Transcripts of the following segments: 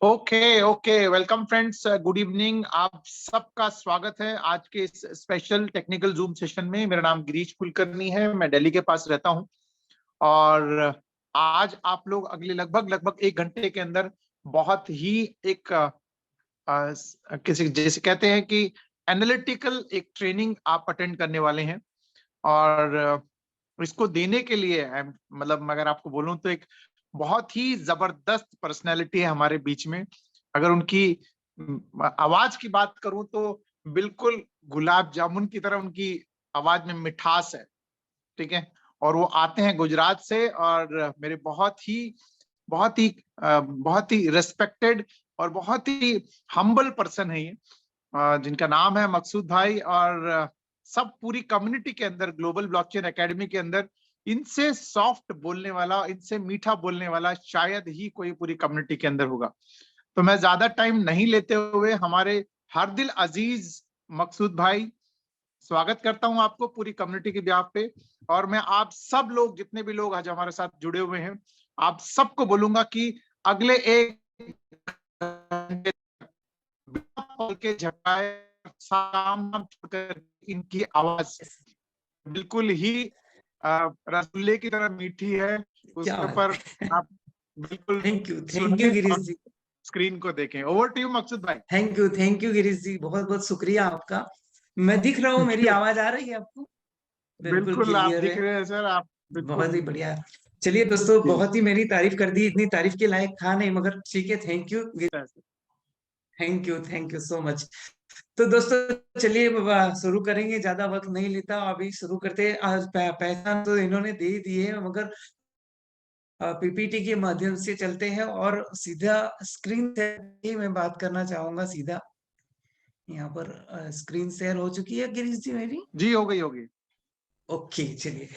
Okay okay welcome friends, good evening. आप सबका स्वागत है आज के इस स्पेशल टेक्निकल जूम सेशन में। मेरा नाम गिरीश कुलकर्णी है, मैं दिल्ली के पास रहता हूं। और आज आप लोग अगले लगभग लगभग 1 घंटे के अंदर बहुत ही एक किसी जैसे कहते हैं कि एनालिटिकल एक ट्रेनिंग आप अटेंड करने वाले हैं। और इसको देने के लिए मतलब अगर आपको बोलूं तो एक बहुत ही जबरदस्त पर्सनैलिटी है हमारे बीच में। अगर उनकी आवाज की बात करूं तो बिल्कुल गुलाब जामुन की तरह उनकी आवाज में मिठास है। ठीक है। और वो आते हैं गुजरात से, और मेरे बहुत ही रेस्पेक्टेड और बहुत ही हम्बल पर्सन है ये, जिनका नाम है मकसूद भाई। और सब पूरी कम्युनिटी के अंदर, ग्लोबल ब्लॉकचेन एकेडमी के अंदर इनसे सॉफ्ट बोलने वाला, इनसे मीठा बोलने वाला शायद ही कोई पूरी कम्युनिटी के अंदर होगा। तो मैं ज्यादा टाइम नहीं लेते हुए हमारे हर दिल अजीज मकसूद भाई, स्वागत करता हूं आपको पूरी कम्युनिटी के ब्याह पे। और मैं आप सब लोग, जितने भी लोग आज हमारे साथ जुड़े हुए हैं, आप सबको बोलूंगा कि अगले 1 घंटे खोल के झपकाए, साम छोड़कर इनकी आवाज बिल्कुल ही रसगुल्ले की तरह मीठी है। क्या उसके बात ऊपर है। आप बिल्कुल थैंक यू सुने गिरीश और जी। स्क्रीन को देखें। ओवर टू यू मकसूद भाई। थैंक यू गिरीश जी, बहुत बहुत शुक्रिया आपका। मैं दिख रहा हूँ, मेरी आवाज आ रही है आपको? बिल्कुल बिल्कुल आप क्लियर दिख है। रहे हैं सर, आप बहुत बिल्कुल। ही बढ़िया। चलिए दोस्तों, जी बहुत ही मेरी तारीफ कर दी, इतनी तारीफ के लायक था नहीं, मगर ठीक है। Thank you so much. तो दोस्तों चलिए शुरू करेंगे, ज्यादा वक्त नहीं लेता, अभी शुरू करते हैं। आज पहचान तो इन्होंने दे ही दी है, मगर पीपीटी के माध्यम से चलते हैं और सीधा स्क्रीन से मैं बात करना चाहूंगा। सीधा यहाँ पर स्क्रीन शेयर हो चुकी है गिरीश जी मेरी। जी, हो गई होगी। ओके चलिए।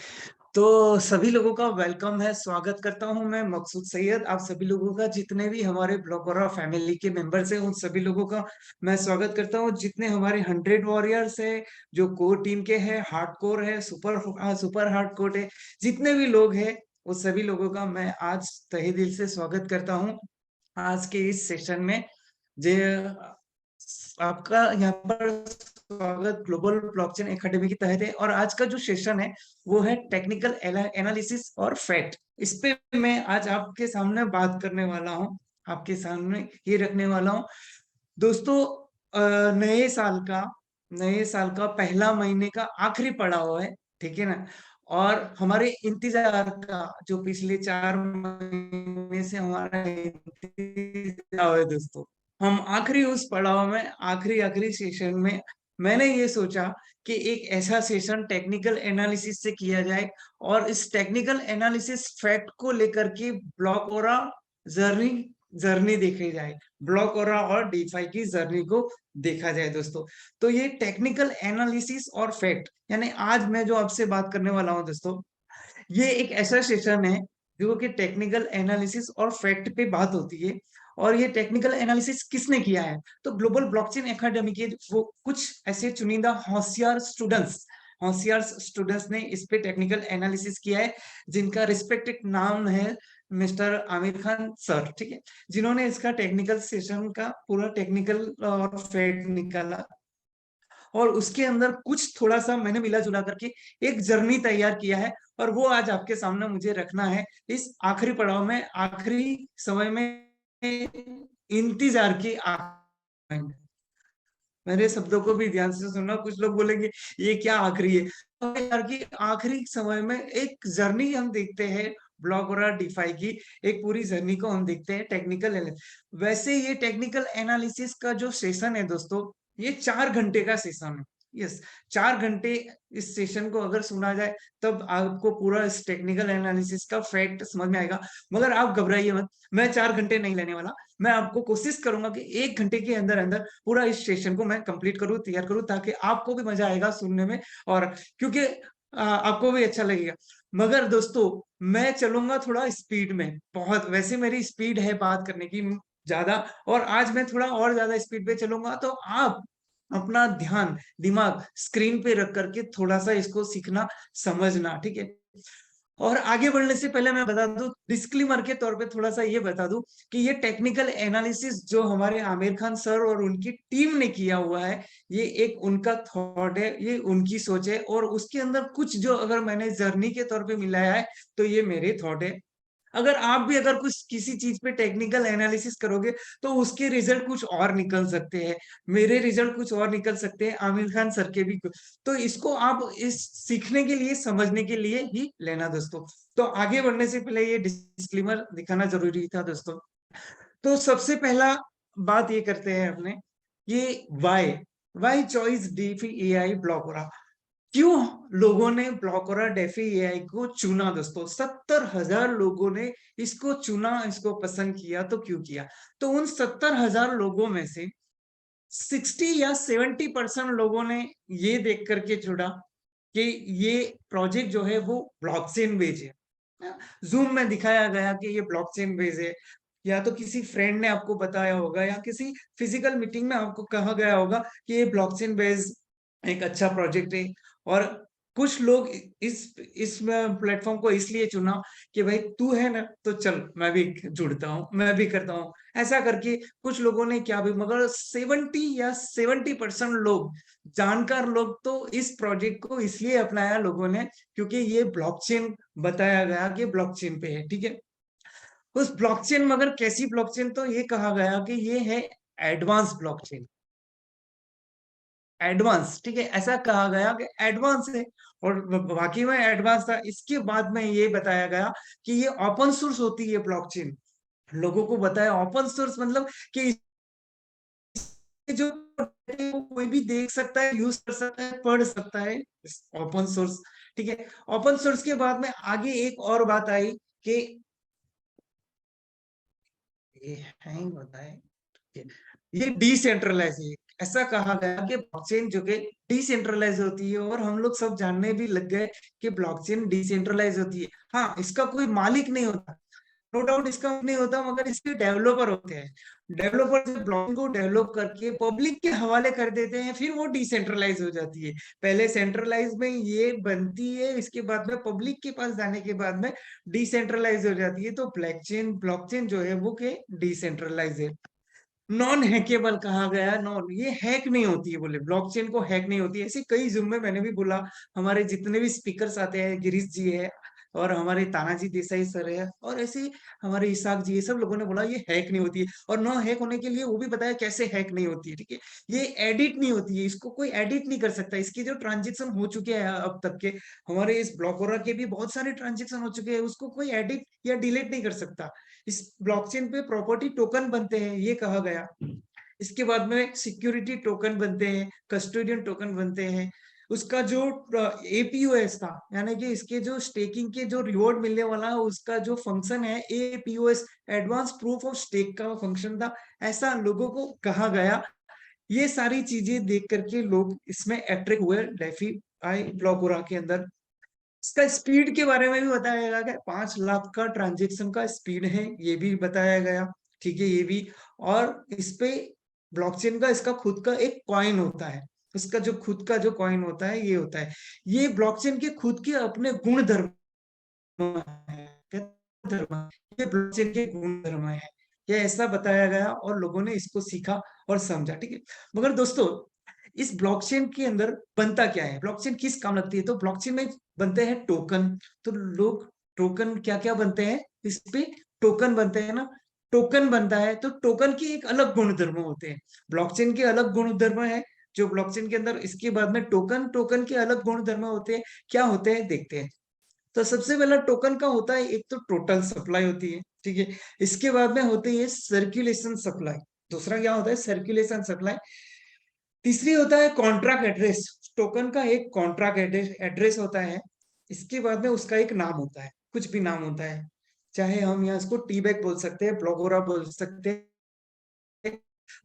तो सभी लोगों का वेलकम है, स्वागत करता हूं मैं मकसूद सैयद। आप सभी लोगों का, जितने भी हमारे ब्लॉगोरा फैमिली के मेंबर्स हैं, उन सभी लोगों का मैं स्वागत करता हूं। जितने हमारे 100 वॉरियर्स है, जो कोर टीम के हैं, हार्ड कोर है, सुपर हार्ड कोर है, जितने भी लोग हैं, उन सभी लोगों का मैं आज तहे दिल से स्वागत करता हूं आज के इस सेशन में। जे आपका यहाँ पर स्वागत ग्लोबल ब्लॉकचेन एकेडमी के तहत है। और आज का जो सेशन है वो है टेक्निकल एनालिसिस और फैक्ट। इस पे मैं आज आपके सामने बात करने वाला हूँ, आपके सामने ये रखने वाला हूँ दोस्तों। नए साल का पहला महीने का आखिरी पड़ाव है, ठीक है ना। और हमारे इंतजार का जो पिछले 4 महीने से हमारा इंतजार है दोस्तों, हम आखिरी उस पड़ाव में, आखिरी आखिरी सेशन में मैंने ये सोचा कि एक ऐसा सेशन टेक्निकल एनालिसिस से किया जाए, और इस टेक्निकल एनालिसिस फैक्ट को लेकर के ब्लॉक और जर्नी जर्नी देखी जाए, ब्लॉक और डीफाई की जर्नी को देखा जाए दोस्तों। तो ये टेक्निकल एनालिसिस और फैक्ट, यानी आज मैं जो आपसे बात करने वाला हूं दोस्तों, ये एक ऐसा सेशन है जो कि टेक्निकल एनालिसिस और फैक्ट पे बात होती है। और ये टेक्निकल एनालिसिस किसने किया है? तो ग्लोबल ब्लॉकचेन एकेडमी के वो कुछ ऐसे चुनिंदा होशियार स्टूडेंट्स ने इस पे टेक्निकल एनालिसिस किया है, जिनका रिस्पेक्टेड नाम है मिस्टर आमिर खान सर, ठीक है, जिन्होंने इसका टेक्निकल सेशन का पूरा टेक्निकल और फैक्ट निकाला। और उसके अंदर कुछ थोड़ा सा मैंने मिला जुला करके एक जर्नी तैयार किया है, और वो आज आपके सामने मुझे रखना है इस आखिरी पड़ाव में, आखिरी समय में, इंतजार की मेरे शब्दों को भी ध्यान से सुनना। कुछ लोग बोलेंगे ये क्या आखिरी है, तो यार की आखिरी समय में एक जर्नी हम देखते हैं, ब्लॉक और डिफाई की एक पूरी जर्नी को हम देखते हैं टेक्निकल। वैसे ये टेक्निकल एनालिसिस का जो सेशन है दोस्तों, ये 4 घंटे का सेशन है। यस, 4 घंटे इस सेशन को अगर सुना जाए तब आपको पूरा इस टेक्निकल एनालिसिस का फैक्ट समझ में आएगा। मगर आप घबराइए मत, मैं 4 घंटे नहीं लेने वाला। मैं आपको कोशिश करूंगा कि 1 घंटे के अंदर अंदर पूरा इस सेशन को मैं कंप्लीट करूं, तैयार करूं, ताकि आपको भी मजा आएगा सुनने में, और क्योंकि आपको भी अच्छा लगेगा। मगर दोस्तों मैं चलूंगा थोड़ा स्पीड में, बहुत, वैसे मेरी स्पीड है बात करने की ज्यादा, और आज मैं थोड़ा और ज्यादा स्पीड पे चलूंगा। तो आप अपना ध्यान, दिमाग स्क्रीन पे रख करके थोड़ा सा इसको सीखना, समझना, ठीक है। और आगे बढ़ने से पहले मैं बता दूं, डिस्क्लेमर के तौर पे थोड़ा सा ये बता दूं कि ये टेक्निकल एनालिसिस जो हमारे आमिर खान सर और उनकी टीम ने किया हुआ है, ये एक उनका थॉट है, ये उनकी सोच है, और उसके अंदर कुछ जो अगर मैंने जर्नी के तौर पे मिलाया है तो ये मेरे थॉट है। अगर आप भी अगर कुछ किसी चीज पे टेक्निकल एनालिसिस करोगे तो उसके रिजल्ट कुछ और निकल सकते हैं, मेरे रिजल्ट कुछ और निकल सकते हैं, आमिर खान सर के भी। तो इसको आप इस सीखने के लिए, समझने के लिए ही लेना दोस्तों। तो आगे बढ़ने से पहले ये डिस्क्लेमर दिखाना जरूरी था दोस्तों। तो सबसे पहला बात ये करते हैं अपने, ये वाई वाई चॉइस डीफी एआई ब्लॉकोरा। क्यों लोगों ने ब्लॉकोरा डेफी एआई को चुना दोस्तों? 70,000 लोगों ने इसको चुना, इसको पसंद किया। तो क्यों किया? तो उन 70,000 लोगों में से 60 या 70% लोगों ने ये देख करके चुना कि ये प्रोजेक्ट जो है वो ब्लॉकचेन बेस्ड है। जूम में दिखाया गया कि ये ब्लॉकचेन बेस्ड है, या तो किसी फ्रेंड ने आपको बताया होगा, या किसी फिजिकल मीटिंग में आपको कहा गया होगा कि ये ब्लॉकचेन बेस्ड एक अच्छा प्रोजेक्ट है। और कुछ लोग इस प्लेटफॉर्म को इसलिए चुना कि भाई तू है ना, तो चल मैं भी जुड़ता हूँ, मैं भी करता हूँ, ऐसा करके कुछ लोगों ने क्या भी। मगर 70% लोग, जानकार लोग, तो इस प्रोजेक्ट को इसलिए अपनाया लोगों ने क्योंकि ये ब्लॉकचेन बताया गया कि ब्लॉकचेन पे है, ठीक है। उस ब्लॉकचेन, मगर कैसी ब्लॉकचेन? तो ये कहा गया कि ये है एडवांस ब्लॉकचेन, एडवांस, ठीक है, ऐसा कहा गया कि एडवांस है। और वाकई में एडवांस था। इसके बाद में ये बताया गया कि ये ओपन सोर्स होती है ब्लॉकचेन। लोगों को बताया ओपन सोर्स मतलब कि जो वो कोई भी देख सकता है, यूज कर सकता है, पढ़ सकता है, ओपन सोर्स, ठीक है। ओपन सोर्स के बाद में आगे एक और बात आई कि ये हैंग होता है, ये डिसेंट्रलाइज है। ऐसा कहा गया कि ब्लॉकचेन जो कि डिसेंट्रलाइज होती है, और हम लोग सब जानने भी लग गए कि ब्लॉकचेन डिसेंट्रलाइज होती है। हाँ, इसका कोई मालिक नहीं होता, नो डाउट इसका नहीं होता, मगर इसके डेवलपर होते हैं। डेवलपर जब ब्लॉकचेन को डेवलप करके पब्लिक के हवाले कर देते हैं, फिर वो डिसेंट्रलाइज हो जाती है। पहले सेंट्रलाइज में ये बनती है, इसके बाद में पब्लिक के पास जाने के बाद में डिसेंट्रलाइज हो जाती है। तो ब्लॉकचेन ब्लॉकचेन जो है वो के डिसेंट्रलाइज है, नॉन हैकेबल कहा गया। नॉन, ये हैक नहीं होती है, बोले ब्लॉकचेन को हैक नहीं होती है। ऐसे कई जूम में मैंने भी बोला, हमारे जितने भी स्पीकर्स आते हैं, गिरीश जी है, और हमारे तानाजी देसाई सर है, और ऐसे हमारे इसाक जी है, सब लोगों ने बोला ये हैक नहीं होती है। और नो हैक होने के लिए वो भी बताया कैसे हैक नहीं होती है, ठीक है। ये एडिट नहीं होती है, इसको कोई एडिट नहीं कर सकता। इसके जो ट्रांजेक्शन हो चुके हैं अब तक के, हमारे इस ब्लॉकोरा के भी बहुत सारे ट्रांजेक्शन हो चुके हैं, उसको कोई एडिट या डिलीट नहीं कर सकता। इस ब्लॉकचेन पे प्रॉपर्टी टोकन बनते हैं, ये कहा गया। इसके बाद में सिक्योरिटी टोकन बनते हैं, कस्टोडियन टोकन बनते हैं। उसका जो एपीओएस था, यानी कि इसके जो स्टेकिंग के जो रिवॉर्ड मिलने वाला है, उसका जो फंक्शन है एपीओएस, एडवांस प्रूफ ऑफ स्टेक का फंक्शन था, ऐसा लोगों को कहा गया। ये सारी चीजें देख करके लोग इसमें अट्रैक्ट हुए डेफी आई ब्लॉकोरा के अंदर। इसका स्पीड के बारे में भी बताया गया कि 5 लाख का ट्रांजेक्शन का स्पीड है, ये भी बताया गया, ठीक है, ये भी। और इस पे ब्लॉकचेन का इसका खुद का एक कॉइन होता है, इसका जो खुद का जो कॉइन होता है ये होता है। ये ब्लॉकचेन के खुद के अपने गुण धर्म है, ये ब्लॉकचेन के गुण धर्म है, ये ऐसा बताया गया, और लोगों ने इसको सीखा और समझा, ठीक है। मगर दोस्तों, इस ब्लॉकचेन के अंदर बनता क्या है, ब्लॉकचेन किस काम लगती है? तो ब्लॉकचेन में बनते हैं टोकन। तो लोग, टोकन क्या क्या बनते हैं इस पे? टोकन बनते हैं ना, टोकन बनता है। तो टोकन के एक अलग गुणधर्म होते हैं, ब्लॉकचेन के अलग गुणधर्म है जो ब्लॉकचेन के अंदर। इसके बाद में टोकन, टोकन के अलग गुणधर्म होते हैं, क्या होते हैं देखते हैं। तो सबसे पहला टोकन का होता है, एक तो टोटल सप्लाई होती है, ठीक है। इसके बाद में होती है सर्कुलेशन सप्लाई, दूसरा क्या होता है, सर्कुलेशन सप्लाई। तीसरी होता है कॉन्ट्रैक्ट एड्रेस, टोकन का एक कॉन्ट्रैक्ट एड्रेस होता है। इसके बाद में उसका एक नाम होता है, कुछ भी नाम होता है, चाहे हम यहाँ इसको टी बैग बोल सकते हैं, ब्लॉगोरा बोल सकते हैं।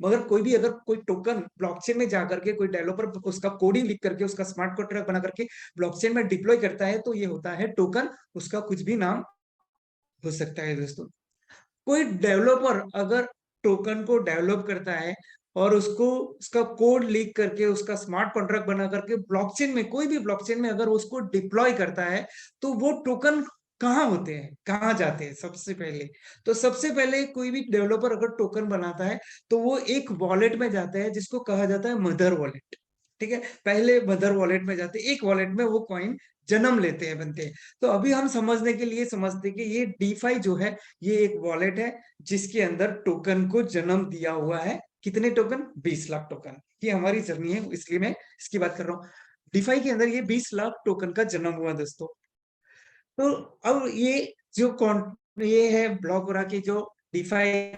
मगर कोई भी अगर कोई टोकन ब्लॉकचेन में जाकर के कोई डेवलपर उसका कोडिंग लिख करके, उसका स्मार्ट कॉन्ट्रैक्ट बना करके ब्लॉकचेन में डिप्लॉय करता है, तो ये होता है टोकन, उसका कुछ भी नाम हो सकता है दोस्तों। कोई डेवलपर अगर टोकन को डेवलप करता है और उसको उसका कोड लीक करके, उसका स्मार्ट कॉन्ट्रैक्ट बना करके ब्लॉकचेन में, कोई भी ब्लॉकचेन में अगर उसको डिप्लॉय करता है, तो वो टोकन कहाँ होते हैं, कहाँ जाते हैं सबसे पहले? तो सबसे पहले कोई भी डेवलपर अगर टोकन बनाता है, तो वो एक वॉलेट में जाता है जिसको कहा जाता है मदर वॉलेट, ठीक है? पहले मदर वॉलेट में जाते हैं, एक वॉलेट में वो कॉइन जन्म लेते हैं, बनते हैं। तो अभी हम समझने के लिए समझते हैं कि ये डीफाई जो है, ये एक वॉलेट है जिसके अंदर टोकन को जन्म दिया हुआ है। कितने टोकन? 20 लाख टोकन। ये हमारी जर्नी है, इसलिए मैं इसकी बात कर रहा हूँ। डीफाई के अंदर ये 20 लाख टोकन का जन्म हुआ दोस्तों। तो अब ये है ब्लॉकरा की जो डिफाई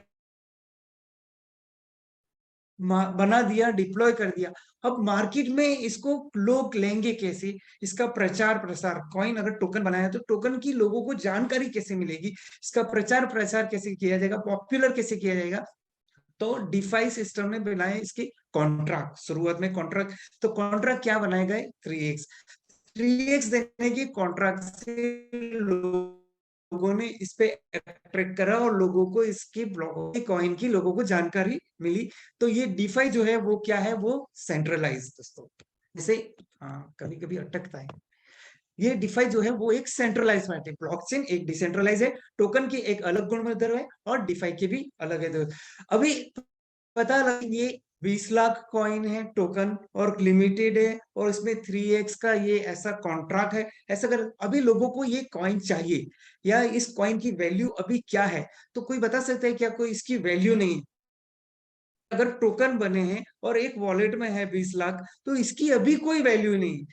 बना दिया, डिप्लॉय कर दिया। अब मार्केट में इसको लोग लेंगे कैसे? इसका प्रचार प्रसार, कॉइन अगर टोकन बनाया तो टोकन की लोगों को जानकारी कैसे मिलेगी? इसका प्रचार प्रसार कैसे किया जाएगा? पॉपुलर कैसे किया जाएगा? तो डिफाई सिस्टम ने बनाए इसके कॉन्ट्रैक्ट। शुरुआत में कॉन्ट्रैक्ट, तो कॉन्ट्रैक्ट क्या बनाए गए? 3x 3x देने की कॉन्ट्रैक्ट से लोगों ने इस पे अट्रैक्ट करा और लोगों को इसके ब्लॉक कॉइन की लोगों को जानकारी मिली। तो ये डिफाई जो है वो क्या है? वो सेंट्रलाइज दोस्तों। जैसे कभी कभी अटकता है। ये डिफाई जो है वो एक सेंट्रलाइज है, ब्लॉकचेन एक डिसेंट्रलाइज है, टोकन की एक अलग गुणधर्म है और डिफाई की भी अलग है। अभी पता लगा ये 20 लाख कॉइन है टोकन और लिमिटेड है और इसमें 3x का ये ऐसा कॉन्ट्रैक्ट है। ऐसा कर अभी लोगों को ये कॉइन चाहिए या इस कॉइन की वैल्यू अभी क्या है? तो कोई बता सकता है क्या? कोई इसकी वैल्यू नहीं। अगर टोकन बने हैं और एक वॉलेट में है 20 लाख, तो इसकी अभी कोई वैल्यू नहीं।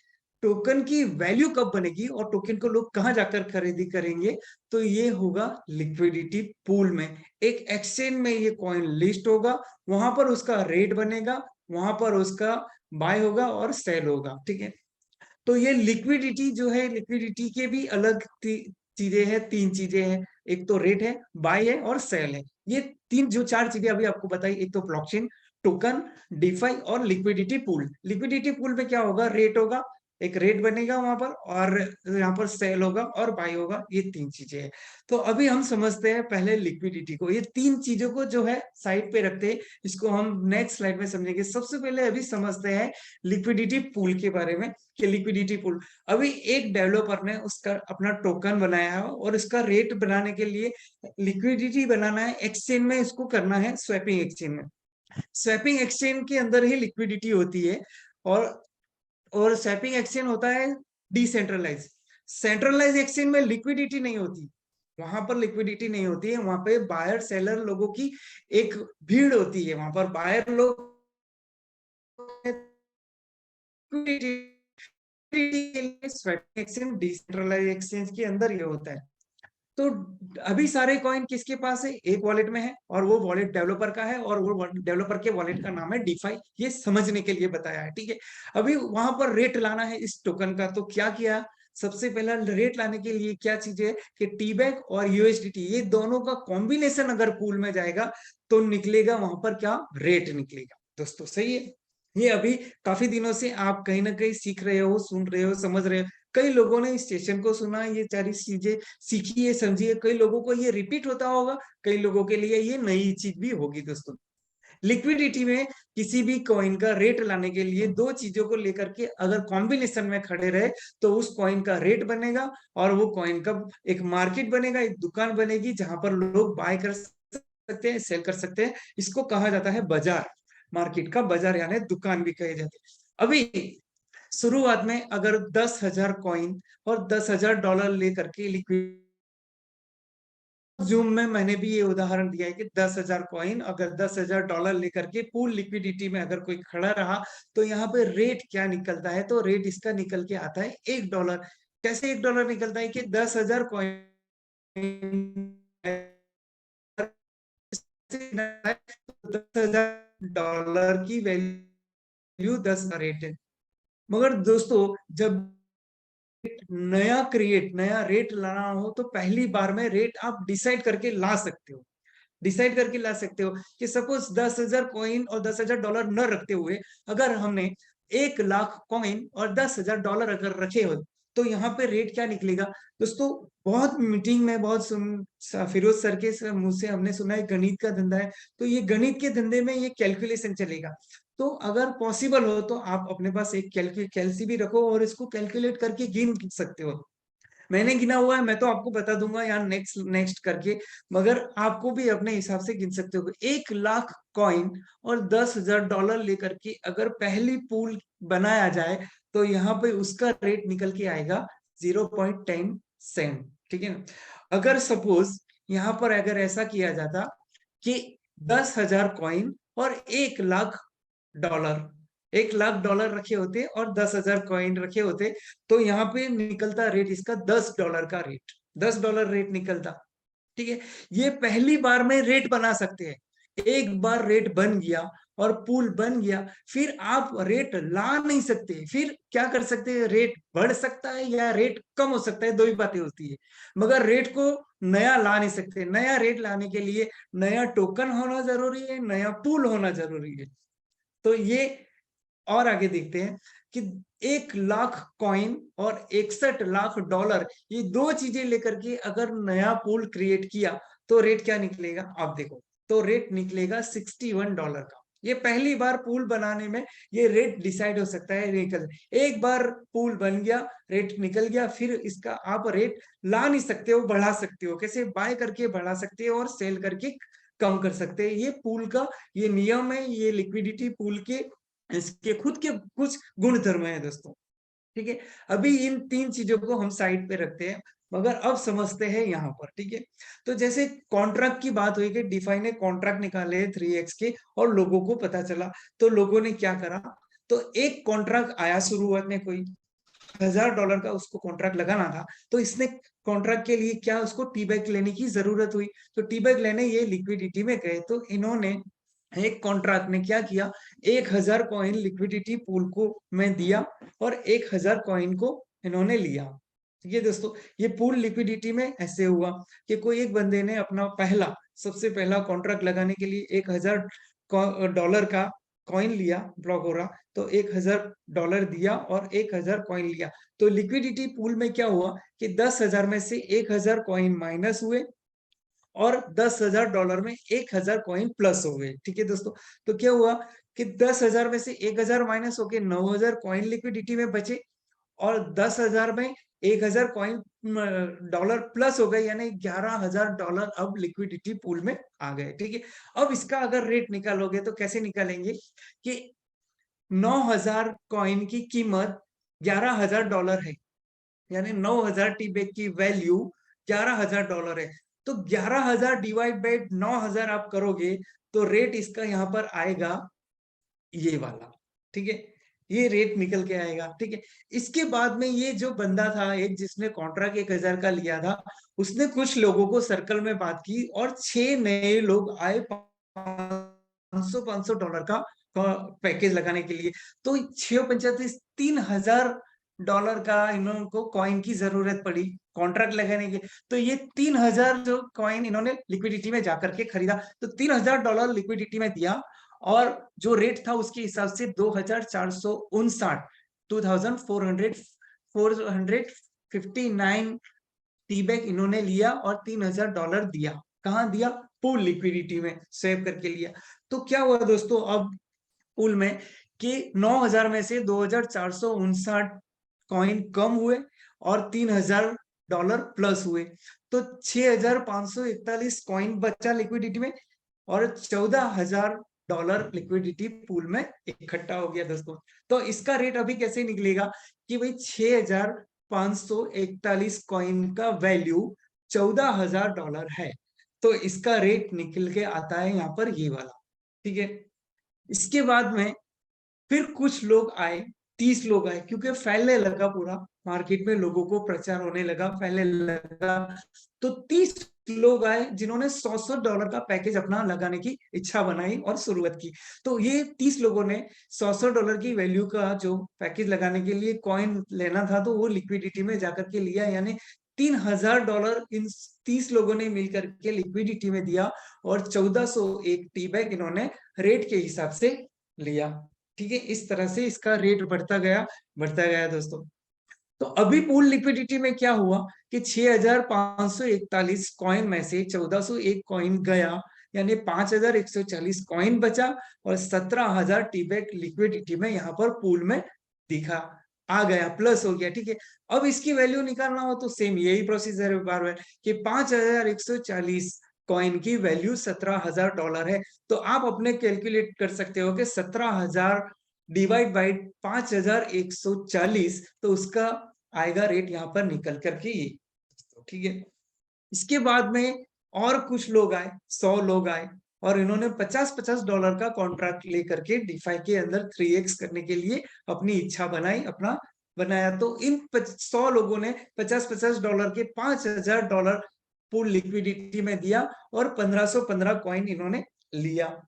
टोकन की वैल्यू कब बनेगी और टोकन को लोग कहां जाकर खरीदी करेंगे? तो ये होगा लिक्विडिटी पूल में। एक एक्सचेंज में ये कॉइन लिस्ट होगा, वहां पर उसका रेट बनेगा, वहां पर उसका बाय होगा और सेल होगा, ठीक है? तो ये लिक्विडिटी जो है, लिक्विडिटी के भी अलग चीजें हैं, 3 चीजें हैं। एक तो रेट है, बाय है और सेल है। ये तीन जो 4 चीजें अभी आपको बताई, एक तो ब्लॉकचेन, टोकन, डिफाई और लिक्विडिटी पूल। लिक्विडिटी पूल में क्या होगा? रेट होगा, एक रेट बनेगा वहां पर और यहाँ पर सेल होगा और बाय होगा। ये 3 चीजें हैं। तो अभी हम समझते हैं पहले लिक्विडिटी को। ये 3 चीजों को जो है साइड पे रखते हैं, इसको हम नेक्स्ट स्लाइड में समझेंगे। सबसे पहले अभी समझते हैं लिक्विडिटी पूल के बारे में कि लिक्विडिटी पूल, अभी एक डेवलपर ने उसका अपना टोकन बनाया है और इसका रेट बनाने के लिए लिक्विडिटी बनाना है, एक्सचेंज में इसको करना है, स्वैपिंग एक्सचेंज में। स्वैपिंग एक्सचेंज के अंदर ही लिक्विडिटी होती है और स्वैपिंग एक्सचेंज होता है डिसेंट्रलाइज। सेंट्रलाइज एक्सचेंज में लिक्विडिटी नहीं होती, वहां पर लिक्विडिटी नहीं होती है। वहां पे बायर सेलर लोगों की एक भीड़ होती है, वहां पर बायर लोग एक्सचेंज डिसेंट्रलाइज एक्सचेंज के अंदर ये होता है। तो अभी सारे कॉइन किसके पास है? एक वॉलेट में है और वो वॉलेट डेवलपर का है और वो डेवलपर के वॉलेट का नाम है डीफाई। ये समझने के लिए बताया है, ठीक है? अभी वहां पर रेट लाना है इस टोकन का, तो क्या किया? सबसे पहला रेट लाने के लिए क्या चीज है कि टीबैक और यूएसडीटी, ये दोनों का कॉम्बिनेशन अगर पूल में जाएगा तो निकलेगा वहां पर क्या? रेट निकलेगा दोस्तों, सही है? ये अभी काफी दिनों से आप कहीं ना कहीं सीख रहे हो, सुन रहे हो, समझ रहे हो। कई लोगों ने इस सेशन को सुना, ये सारी चीजें सीखी है, समझी है। कई लोगों को ये रिपीट होता होगा, कई लोगों के लिए ये नई चीज भी होगी दोस्तों। लिक्विडिटी में किसी भी कॉइन का रेट लाने के लिए 2 चीजों को लेकर के अगर कॉम्बिनेशन में खड़े रहे तो उस कॉइन का रेट बनेगा और वो कॉइन का एक मार्केट बनेगा, एक दुकान बनेगी जहां पर लोग बाय कर सकते हैं, सेल कर सकते हैं। इसको कहा जाता है बाजार। मार्केट का बाजार यानी दुकान भी कहे जाते हैं। अभी शुरुआत में अगर 10,000 कॉइन और $10,000 लेकर के लिक्विड, जूम में मैंने भी ये उदाहरण दिया है कि 10,000 कॉइन अगर $10,000 लेकर के पूल लिक्विडिटी में अगर कोई खड़ा रहा तो यहाँ पे रेट क्या निकलता है? तो रेट इसका निकल के आता है $1। कैसे $1 निकलता है कि 10,000 कॉइन $10,000 की वैल्यू 10 का रेट है। मगर दोस्तों जब नया रेट लाना हो तो पहली बार में रेट आप डिसाइड करके ला सकते हो। डिसाइड करके ला सकते हो कि सपोज 10,000 कॉइन और $10,000 न रखते हुए अगर हमने 1 लाख कॉइन और $10,000 अगर रखे हो तो यहाँ पे रेट क्या निकलेगा? दोस्तों बहुत मीटिंग में बहुत फिरोज सर के मुंह से हमने सुना है गणित का धंधा है, तो ये गणित के धंधे में ये कैलकुलेशन चलेगा। तो अगर पॉसिबल हो तो आप अपने पास एक कैलसी भी रखो और इसको कैलकुलेट करके गिन सकते हो। मैंने गिना हुआ है, मैं तो आपको बता दूंगा यहाँ नेक्स्ट नेक्स्ट करके, मगर आपको भी अपने हिसाब से गिन सकते हो। 1 लाख कॉइन और $10,000 लेकर के अगर पहली पूल बनाया जाए तो यहाँ पे उसका रेट निकल के आएगा 0.10 सेंट, ठीक है ना। अगर सपोज यहाँ पर अगर ऐसा किया जाता कि 10,000 कॉइन और $1 लाख, $1 लाख रखे होते और 10,000 कॉइन रखे होते, तो यहाँ पे निकलता रेट इसका $10 का रेट, $10 रेट निकलता, ठीक है। ये पहली बार में रेट बना सकते हैं। एक बार रेट बन गया और पूल बन गया, फिर आप रेट ला नहीं सकते। फिर क्या कर सकते हैं, रेट बढ़ सकता है या रेट कम हो सकता है, दो ही बातें होती है, मगर रेट को नया ला नहीं सकते। नया रेट लाने के लिए नया टोकन होना जरूरी है, नया पूल होना जरूरी है। तो ये और आगे देखते हैं कि 1 लाख कॉइन और $61 लाख, ये दो चीजें लेकर के अगर नया पूल क्रिएट किया तो रेट क्या निकलेगा, आप देखो। तो रेट निकलेगा $61 का। ये पहली बार पूल बनाने में ये रेट डिसाइड हो सकता है, निकल एक बार पूल बन गया, रेट निकल गया, फिर इसका आप रेट ला नहीं सकते हो, बढ़ा सकते हो। कैसे, बाय करके बढ़ा सकते हो और सेल करके कम कर सकते हैं। ये पूल का ये नियम है, ये लिक्विडिटी पूल के इसके खुद के कुछ गुण धर्म है दोस्तों, ठीक है। अभी इन तीन चीजों को हम साइड पे रखते हैं, मगर अब समझते हैं यहाँ पर, ठीक है। तो जैसे कॉन्ट्रैक्ट की बात हुई कि डिफाई ने कॉन्ट्रैक्ट निकाले 3x के और लोगों को पता चला, तो लोगों ने क्या करा, तो एक कॉन्ट्रैक्ट आया शुरुआत में, कोई $1,000 का उसको कॉन्ट्रैक्ट लगाना था, तो इसने कॉन्ट्रैक्ट के लिए क्या, उसको टी बैग लेने की जरूरत हुई, तो टी बैग लेने ये लिक्विडिटी में गए, तो इन्होंने एक कॉन्ट्रैक्ट ने क्या किया, 1,000 कॉइन लिक्विडिटी पूल को में दिया और 1,000 कॉइन को इन्होंने लिया, ठीक है दोस्तों। ये पूल लिक्विडिटी में ऐसे हुआ कि कोई एक बंदे ने अपना सबसे पहला कॉन्ट्रैक्ट लगाने के लिए $1,000 का कॉइन लिया, ब्लॉक हो रहा, तो $1,000 दिया और 1,000 कॉइन लिया। तो लिक्विडिटी पूल में क्या हुआ कि 10,000 में से 1,000 कॉइन माइनस हुए और $10,000 में 1,000 कॉइन प्लस हो गए, ठीक है दोस्तों। तो क्या हुआ कि 10,000 में से 1,000 माइनस होके 9,000 कॉइन लिक्विडिटी में बचे और 10,000 में 1,000 कॉइन डॉलर प्लस हो गए, यानी $11,000 अब लिक्विडिटी पूल में आ गए, ठीक है। अब इसका अगर रेट निकालोगे तो कैसे निकालेंगे कि 9,000 कॉइन की कीमत $11,000 है, यानी 9,000 टी बैग की वैल्यू $11,000 है। तो 11,000 डिवाइड बाई 9,000 आप करोगे तो रेट इसका यहाँ पर आएगा ये वाला, ठीक है। ये रेट निकल के आएगा, ठीक है। इसके बाद में ये जो बंदा था एक, जिसने कॉन्ट्रैक्ट 1,000 का लिया था, उसने कुछ लोगों को सर्कल में बात की और 6 नए लोग आए $500 का पैकेज लगाने के लिए। तो 6 $3,000 का इनको कॉइन की जरूरत पड़ी कॉन्ट्रैक्ट लगाने के। तो ये 3,000 जो कॉइन इन्होंने लिक्विडिटी में जाकर के खरीदा, तो $3,000 लिक्विडिटी में दिया और जो रेट था उसके हिसाब से 2,459 459 टी बैग इन्होंने लिया और $3,000 दिया। कहाँ दिया, पूल लिक्विडिटी में स्वेप करके लिया। तो क्या हुआ दोस्तों, अब पूल में कि 9,000 में से 2,459 कॉइन कम हुए और $3,000 प्लस हुए, तो 6,541 कॉइन बचा लिक्विडिटी में और $14,000 लिक्विडिटी पूल में इकट्ठा हो गया दोस्तों। तो इसका रेट अभी कैसे निकलेगा कि भाई 6,541 कॉइन का वैल्यू $14,000 है, तो इसका रेट निकल के आता है यहाँ पर ये वाला, ठीक है। इसके बाद में फिर कुछ लोग आए, 30 लोग आए, क्योंकि फैलने लगा पूरा मार्केट में, लोगों को प्रचार होने लगा, फैलने लगा। तो 30 लोग आए जिन्होंने $100 का पैकेज अपना लगाने की इच्छा बनाई और शुरुआत की। तो ये 30 लोगों ने $100 की वैल्यू का जो पैकेज लगाने के लिए कॉइन लेना था, तो वो लिक्विडिटी में जाकर के लिया, यानी $3,000 इन 30 लोगों ने मिलकर के लिक्विडिटी में दिया और 1,401 टी बैग इन्होंने रेट के हिसाब से लिया, ठीक है। इस तरह से इसका रेट बढ़ता गया दोस्तों। तो अभी पूल लिक्विडिटी में क्या हुआ कि 6,541 कॉइन में से 1,401 कॉइन गया, यानी 5,140 कॉइन बचा और 17,000 टी बैग लिक्विडिटी में यहाँ पर पूल में दिखा आ गया, प्लस हो गया, ठीक है। अब इसकी वैल्यू निकालना हो तो सेम यही प्रोसीजर है बार बार, कि 5140 कॉइन की वैल्यू $17,000 है। तो आप अपने कैलकुलेट कर सकते हो कि 17,000 डिवाइड बाई 5140, तो उसका आएगा रेट यहाँ पर निकल करके ये, ठीक है। इसके बाद में और कुछ लोग आए, 100 लोग आए, और इन्होंने $50-50 का कॉन्ट्रैक्ट लेकर के डिफाई के अंदर 3x करने के लिए अपनी इच्छा बनाई, अपना बनाया। तो इन 100 लोगों ने $50-50 के $5,000 पूल लिक्विडिटी में दिया और 1515 कॉइन इन्होंने लिया,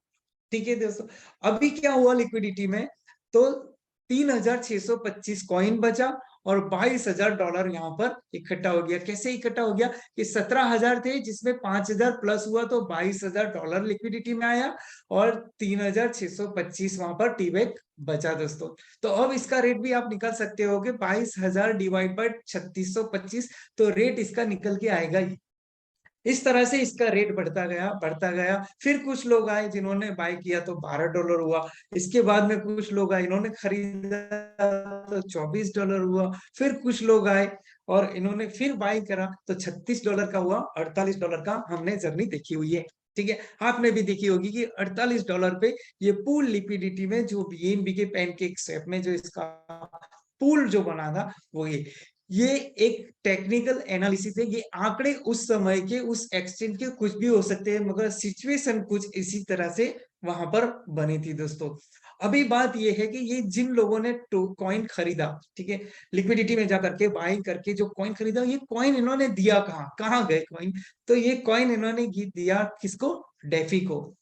ठीक है दोस्तों। अभी क्या हुआ लिक्विडिटी में, तो 3,625 कॉइन बचा और $22,000 यहाँ पर इकट्ठा हो गया। कैसे इकट्ठा हो गया कि 17,000 थे, जिसमें 5,000 प्लस हुआ तो $22,000 लिक्विडिटी में आया और 3,625 वहां पर टी-बैग बचा दोस्तों। तो अब इसका रेट भी आप निकाल सकते हो कि 22,000 डिवाइड बाय 3625, तो रेट इसका निकल के आएगा ही। इस तरह से इसका रेट बढ़ता गया बढ़ता गया। फिर कुछ लोग आए जिन्होंने बाय किया तो $12 हुआ। इसके बाद में कुछ लोग आए, इन्होंने खरीदा तो $24 हुआ। फिर कुछ लोग आए और इन्होंने फिर बाय करा तो $36 का हुआ, $48 का हमने जर्नी देखी हुई है, ठीक है। आपने भी देखी होगी कि $48 पे ये पूल लिक्विडिटी में जो बीएनबी के पैनकेक शेप में जो इसका पूल जो बना था वो ये एक टेक्निकल एनालिसिस है। ये आंकड़े उस समय के उस एक्सचेंज के कुछ भी हो सकते हैं, मगर सिचुएशन कुछ इसी तरह से वहां पर बनी थी दोस्तों। अभी बात ये है कि ये जिन लोगों ने कॉइन खरीदा, ठीक है, लिक्विडिटी में जाकर के बाइंग करके जो कॉइन खरीदा, ये कॉइन इन्होंने दिया कहाँ गए कॉइन, तो ये कॉइन इन्होंने दिया किसको, डेफी को।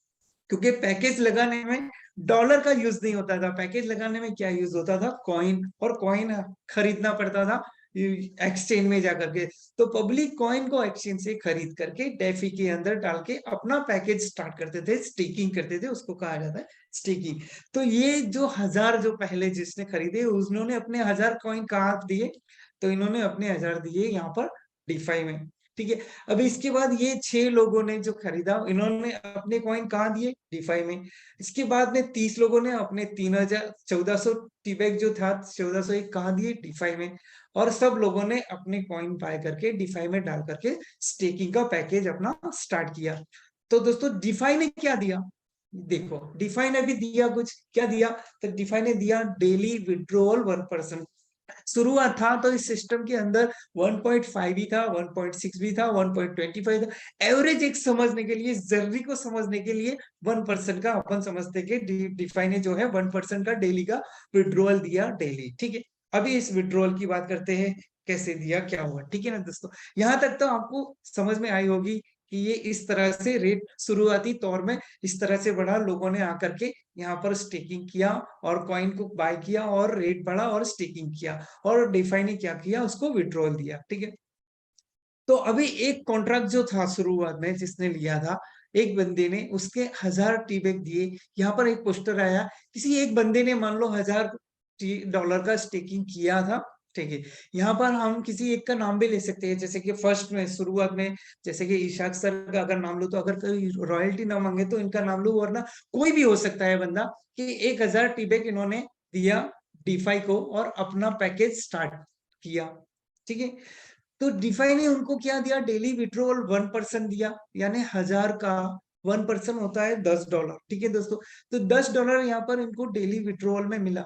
क्योंकि पैकेज लगाने में डॉलर का यूज नहीं होता था, पैकेज लगाने में क्या यूज होता था, कॉइन, और कॉइन खरीदना पड़ता था एक्सचेंज में जाकर के। तो पब्लिक कॉइन को एक्सचेंज से खरीद करके डेफी के अंदर डाल के अपना पैकेज स्टार्ट करते थे, स्टेकिंग करते थे, उसको कहा जाता है स्टेकिंग। तो ये जो 1000 जो पहले जिसने खरीदे उन्होंने अपने 1000 कॉइन कहाँ दिए, तो इन्होंने अपने 1000 दिए यहाँ पर डिफाई में, ठीक है। अभी इसके बाद ये 6 लोगों ने जो खरीदा, इन्होंने अपने कॉइन कहाँ दिए, डिफाई में। इसके बाद में 30 लोगों ने अपने 1400 टीबैग जो था 1401 कहाँ दिए, डिफाई में। और सब लोगों ने अपने कॉइन बाय करके डिफाई में डाल करके स्टेकिंग का पैकेज अपना स्टार्ट किया। तो दोस्तों डिफाई ने क्या दिया, देखो डिफाई ने भी दिया कुछ, क्या दिया, तो डिफाई ने दिया डेली विड्रॉल 1%। शुरुआत था तो इस सिस्टम के अंदर 1.5 भी था, 1.6 भी था, 1.25 था। एवरेज एक समझने के लिए, जर्नी को समझने के लिए 1% का अपन समझते कि डिफाई ने जो है 1% का डेली का विड्रॉल दिया डेली, ठीक है। अभी इस विड्रॉल की बात करते हैं, कैसे दिया, क्या हुआ, ठीक है ना दोस्तों। यहां तक तो आपको समझ में आई होगी कि ये इस तरह से रेट शुरुआती तौर में इस तरह से बढ़ा, लोगों ने आकर के यहाँ पर स्टेकिंग किया और कॉइन को बाय किया और रेट बढ़ा और स्टेकिंग किया, और डिफाई ने क्या किया, उसको विड्रॉल दिया, ठीक है। तो अभी एक कॉन्ट्रैक्ट जो था शुरुआत में जिसने लिया था, एक बंदे ने उसके 1000 टीबैग दिए। यहाँ पर एक पोस्टर आया, किसी एक बंदे ने मान लो $1000 का स्टेकिंग किया था, ठीक है। यहाँ पर हम किसी एक का नाम भी ले सकते हैं, जैसे कि फर्स्ट में शुरुआत में जैसे कि इशाक सर का अगर नाम लो, तो अगर कोई रॉयल्टी ना मांगे तो इनका नाम लो, वरना कोई भी हो सकता है बंदा, कि 1000 टीबैग इन्होंने दिया डिफाई को और अपना पैकेज स्टार्ट किया, ठीक है। तो डिफाई ने उनको क्या दिया, डेली विड्रॉल 1% दिया, यानी 1000 का 1% होता है $10, ठीक है दोस्तों। तो $10 यहाँ पर इनको डेली विड्रॉल में मिला।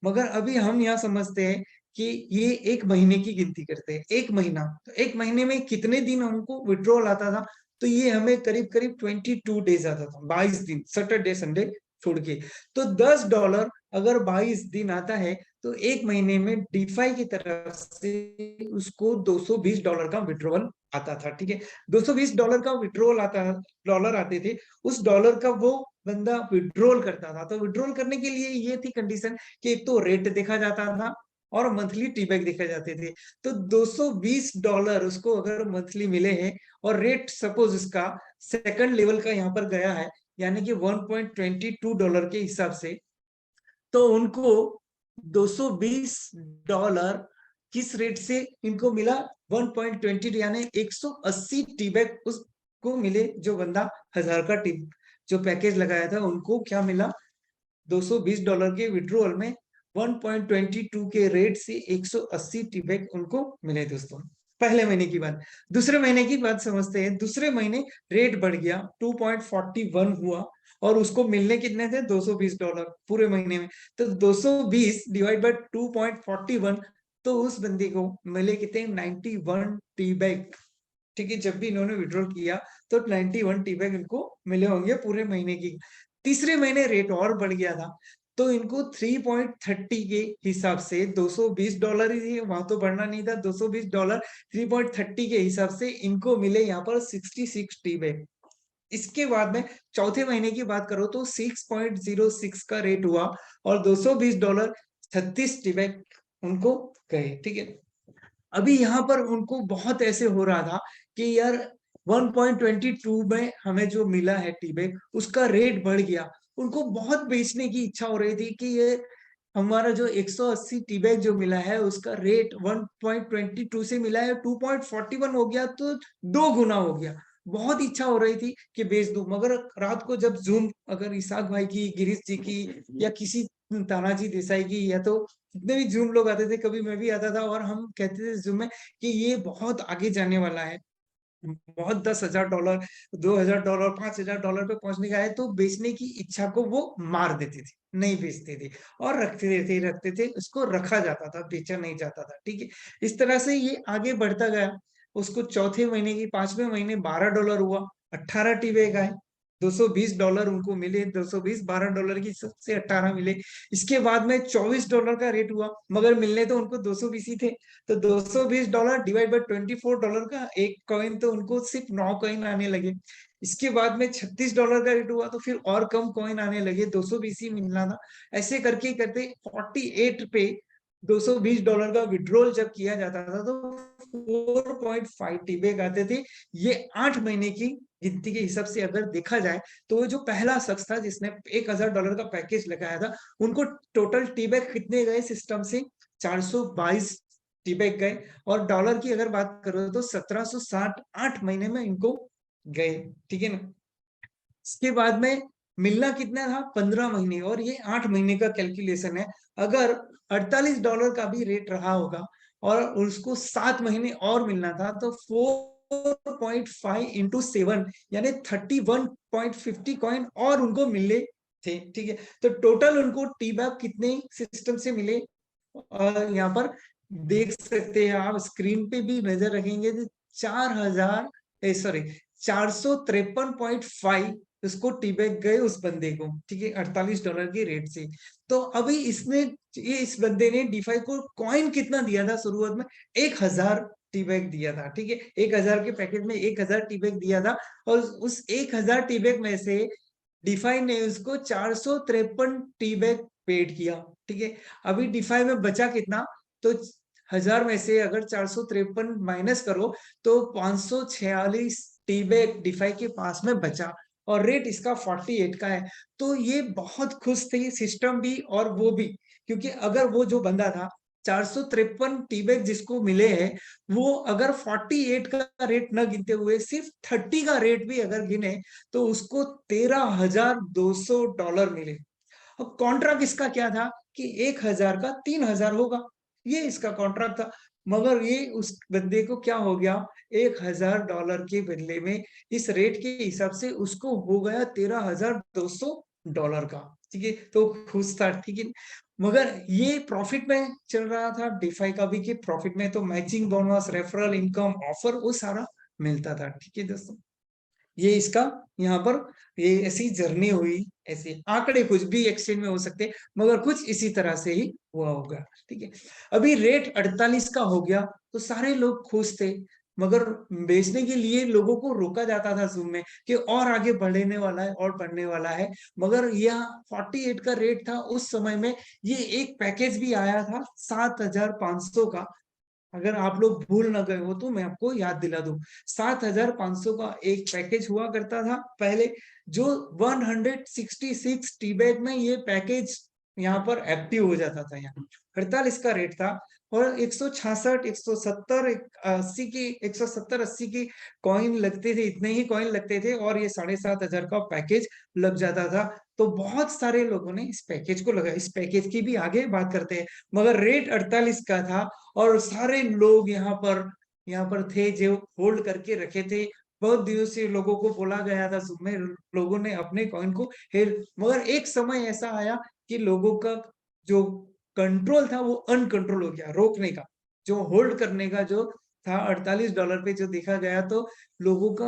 मगर अभी हम यहाँ समझते हैं कि ये एक महीने की गिनती करते हैं, एक महीना, तो एक महीने में कितने दिन हमको विड्रॉल आता था, तो ये हमें करीब करीब 22 डेज आता था, 22 दिन, सैटरडे संडे छोड़ के। तो $10 अगर 22 दिन आता है, तो एक महीने में डिफाई की तरफ से उसको $220 का विड्रॉल आता था, ठीक है। $220 का विड्रॉल डॉलर आते थे, उस डॉलर का वो बंदा विड्रॉल करता था। तो विड्रॉल करने के लिए ये थी कंडीशन कि एक तो रेट देखा जाता था और मंथली टीबैक देखे जाते थे। तो $220 उसको अगर मंथली मिले हैं और रेट सपोज इसका सेकंड लेवल का यहाँ पर गया है, यानी कि $1.22 के हिसाब से, तो उनको $220 किस रेट से इनको मिला, 1.20, यानी 180 टीबैक उसको मिले। जो बंदा 1000 का टीप जो पैकेज लगाया था, उनको क्या मिला, $220 के विड्रॉल में 1.22 के रेट से 180 टी बैग उनको मिले दोस्तों, पहले महीने की बात। दूसरे महीने की बात समझते हैं। दूसरे महीने रेट बढ़ गया, 2.41 हुआ, और उसको मिलने कितने थे, $220 पूरे महीने में। तो 220 डिवाइड बाय 2.41, तो उस बंदी को मिले कितने, 91 टी बैग। ठीक है, जब भी इन्होंने विड्रॉल किया तो 91 टी बैग इनको मिले होंगे पूरे महीने की। तीसरे महीने रेट और बढ़ गया था, तो इनको 3.30 के हिसाब से $220 ही थे, वहां तो बढ़ना नहीं था, $220, 3.30 के हिसाब से इनको मिले यहाँ पर 66 टी बैग। इसके बाद में चौथे महीने की बात करो तो 6.06 का रेट हुआ, और $220 36 टी बैग उनको गए। ठीक है, अभी यहाँ पर उनको बहुत ऐसे हो रहा था कि यार 1.22 में हमें जो मिला है टी बैग, उसका रेट बढ़ गया। उनको बहुत बेचने की इच्छा हो रही थी कि ये हमारा जो 180 टी बैग जो मिला है उसका रेट 1.22 से मिला है, 2.41 हो गया, तो 2 गुना हो गया। बहुत इच्छा हो रही थी कि बेच दूं, मगर रात को जब जूम अगर इसाक भाई की, गिरीश जी की, या किसी तानाजी देसाई की, या तो जितने भी जूम लोग आते थे, कभी मैं भी आता था, और हम कहते थे जूम में कि ये बहुत आगे जाने वाला है, बहुत $10,000, $2,000, $5,000 पे पहुंचने का है, तो बेचने की इच्छा को वो मार देते थे, नहीं बेचते थे, और रखते थे, उसको रखा जाता था, बेचा नहीं जाता था। ठीक है, इस तरह से ये आगे बढ़ता गया। उसको चौथे महीने की, पांचवें महीने $12 हुआ, 18 टीबे का है, $220 उनको मिले, 220, $12 की सबसे 18 मिले। इसके बाद में $24 का रेट हुआ, मगर मिलने तो उनको 220 ही थे, तो $220 डिवाइड बाय $24 का एक कॉइन, तो उनको सिर्फ 9 कॉइन आने लगे। इसके बाद में $36 का रेट हुआ, तो फिर और कम कॉइन आने लगे, 220 ही मिलना था। ऐसे करके करते 48 पे $220 का विड्रॉल जब किया जाता था, तो 4.5 टीबैग आते थे। ये 8 महीने की गिनती के हिसाब से अगर देखा जाए, तो वो जो पहला शख्स था जिसने $1,000 का पैकेज लगाया था, उनको टोटल टीबैग कितने गए सिस्टम से, 422 टीबैग गए। और डॉलर की अगर बात करो तो 1760 8 महीने में इनको गए। ठीक है ना, इसके बाद में मिलना कितना था, 15 महीने, और ये 8 महीने का कैलकुलेशन है। अगर $48 का भी रेट रहा होगा और उसको 7 महीने और मिलना था, तो 4.5 इंटू 7 यानी 31.50 कॉइन और उनको मिले थे। ठीक है, तो टोटल उनको टी बैग कितने सिस्टम से मिले, और यहाँ पर देख सकते हैं आप, स्क्रीन पे भी नजर रखेंगे तो 453.5 उसको टीबैग गए उस बंदे को। ठीक है, $48 के रेट से। तो अभी इस बंदे ने डिफाई को कॉइन कितना दिया था शुरुआत में, 1,000 टीबैग दिया था। ठीक है, 1,000 के पैकेज में 1,000 टीबैग दिया था, और उस 1,000 टीबैग में से डिफाई ने उसको 453 टीबैग पेड किया। ठीक है, अभी डिफाई में बचा कितना, तो 1,000 में से अगर 453 माइनस करो, तो 546 टीबैग डिफाई के पास में बचा, और रेट इसका 48 का है। तो ये बहुत खुश थे सिस्टम भी और वो भी, क्योंकि अगर वो जो बंदा था 453 टीबैग जिसको मिले हैं, वो अगर 48 का रेट न गिनते हुए सिर्फ 30 का रेट भी अगर गिने, तो उसको $13,200 मिले। अब कॉन्ट्रैक्ट इसका क्या था कि 1,000 का 3,000 होगा, ये इसका कॉन्ट्रैक्ट था। मगर ये उस बंदे को क्या हो गया, $1,000 के बदले में इस रेट के हिसाब से उसको हो गया $13,200 का। ठीक है, तो खुश था। ठीक है, मगर ये प्रॉफिट में चल रहा था डिफाई का भी, कि प्रॉफिट में तो matching bonus, referral income, offer, वो सारा मिलता था। ठीक है दोस्तों, ये इसका यहाँ पर ये ऐसी जर्नी हुई। ऐसे आंकड़े कुछ भी एक्सचेंज में हो सकते, मगर कुछ इसी तरह से ही हुआ होगा। ठीक है, अभी रेट 48 का हो गया, तो सारे लोग खुश थे, मगर बेचने के लिए लोगों को रोका जाता था जूम में कि और आगे बढ़ने वाला है और बढ़ने वाला है। मगर यह 48 का रेट था उस समय में। ये एक पैकेज भी आया था 7,500 का, अगर आप लोग भूल ना गए हो तो मैं आपको याद दिला दूं। 7,500 का एक पैकेज हुआ करता था पहले, जो 166 टी बैग में ये पैकेज यहाँ पर एक्टिव हो जाता था। यहाँ 48 का रेट था, और 166, 170, 80 की 170, 80 की कॉइन लगते थे, इतने ही कॉइन लगते थे और ये 7,500 का पैकेज लग जाता था। तो बहुत सारे लोगों ने इस पैकेज को लगा, इस पैकेज की भी आगे बात करते हैं, मगर रेट 48 का था और सारे लोग यहाँ पर थे जो होल्ड करके रखे थे। बहुत दिनों से लोगों को बोला गया था, Zoom में लोगों ने अपने कॉइन को मगर एक समय ऐसा आया कि लोगों का जो कंट्रोल था वो अनकंट्रोल हो गया, रोकने का, जो होल्ड करने का जो था $48 पे जो देखा गया, तो लोगों का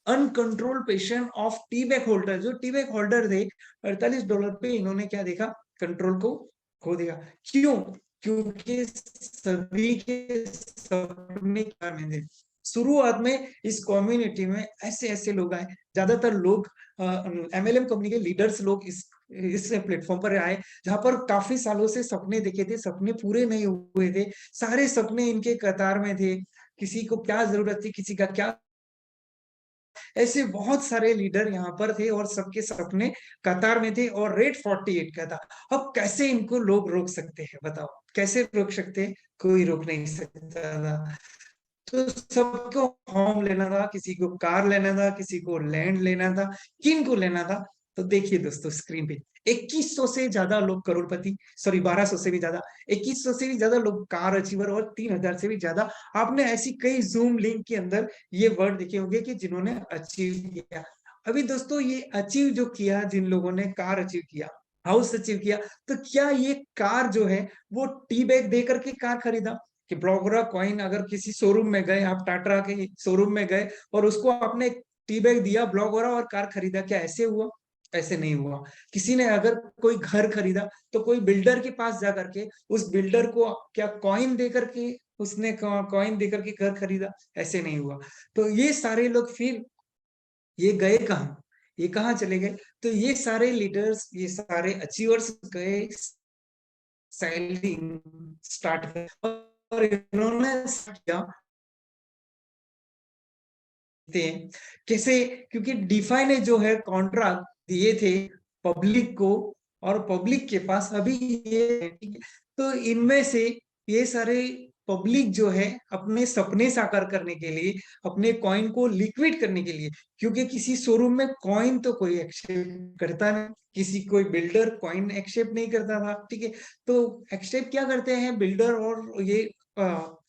uncontrol passion of tea bag holder, जो टी बैग होल्डर थे, $48 पे इन्होंने क्या देखा, कंट्रोल को खो दिया। क्यों? क्योंकि सभी के सपने क्या में थे। शुरुआत में इस कम्युनिटी में ऐसे ऐसे लोग आए, ज्यादातर लोग एमएलएम कंपनी के लीडर्स लोग इस प्लेटफॉर्म पर आए, जहां पर काफी सालों से सपने देखे थे, सपने पूरे नहीं हुए थे, सारे सपने इनके कतार में थे, किसी को क्या जरूरत थी, किसी का क्या, ऐसे बहुत सारे लीडर यहाँ पर थे और सबके सपने कतार में थे और रेट 48 का था। अब कैसे इनको लोग रोक सकते हैं, बताओ कैसे रोक सकते हैं? कोई रोक नहीं सकता था। तो सबको होम लेना था, किसी को कार लेना था, किसी को लैंड लेना था, किन को लेना था? तो देखिए दोस्तों स्क्रीन पे 2100 से ज्यादा लोग करोड़पति, सॉरी 1200 से भी ज्यादा, 2100 से भी ज्यादा लोग कार अचीवर और 3000 से भी ज्यादा। आपने ऐसी कई जूम लिंक के अंदर ये वर्ड देखे होंगे कि जिन्होंने अचीव किया। अभी दोस्तों ये अचीव जो किया, जिन लोगों ने कार अचीव किया, हाउस अचीव किया, तो क्या ये कार जो है वो टी बैग दे करके कार खरीदा? कि ब्लॉगरा कॉइन अगर किसी शोरूम में गए, आप टाटा के शोरूम में गए और उसको आपने टी बैग दिया ब्लॉगरा और कार खरीदा, क्या ऐसे हुआ? ऐसे नहीं हुआ। किसी ने अगर कोई घर खरीदा तो कोई बिल्डर के पास जा करके उस बिल्डर को क्या कॉइन दे करके उसने कॉइन दे करके घर खरीदा? ऐसे नहीं हुआ। तो ये सारे लोग फिर ये गए कहाँ, ये कहाँ चले गए? तो ये सारे लीडर्स, ये सारे अचीवर्स गए सेलिंग स्टार्ट कर, और इन्होंने किया कैसे? क्योंकि डिफाई ने जो है कॉन्ट्रैक्ट दिए थे पब्लिक को, और पब्लिक के पास अभी ये, तो इनमें से ये सारे पब्लिक जो है अपने सपने साकार करने के लिए, अपने कॉइन को लिक्विड करने के लिए, क्योंकि किसी शोरूम में कॉइन तो कोई एक्सेप्ट करता नहीं, किसी कोई बिल्डर कॉइन एक्सेप्ट नहीं करता था, ठीक है? तो एक्सेप्ट क्या करते हैं बिल्डर और ये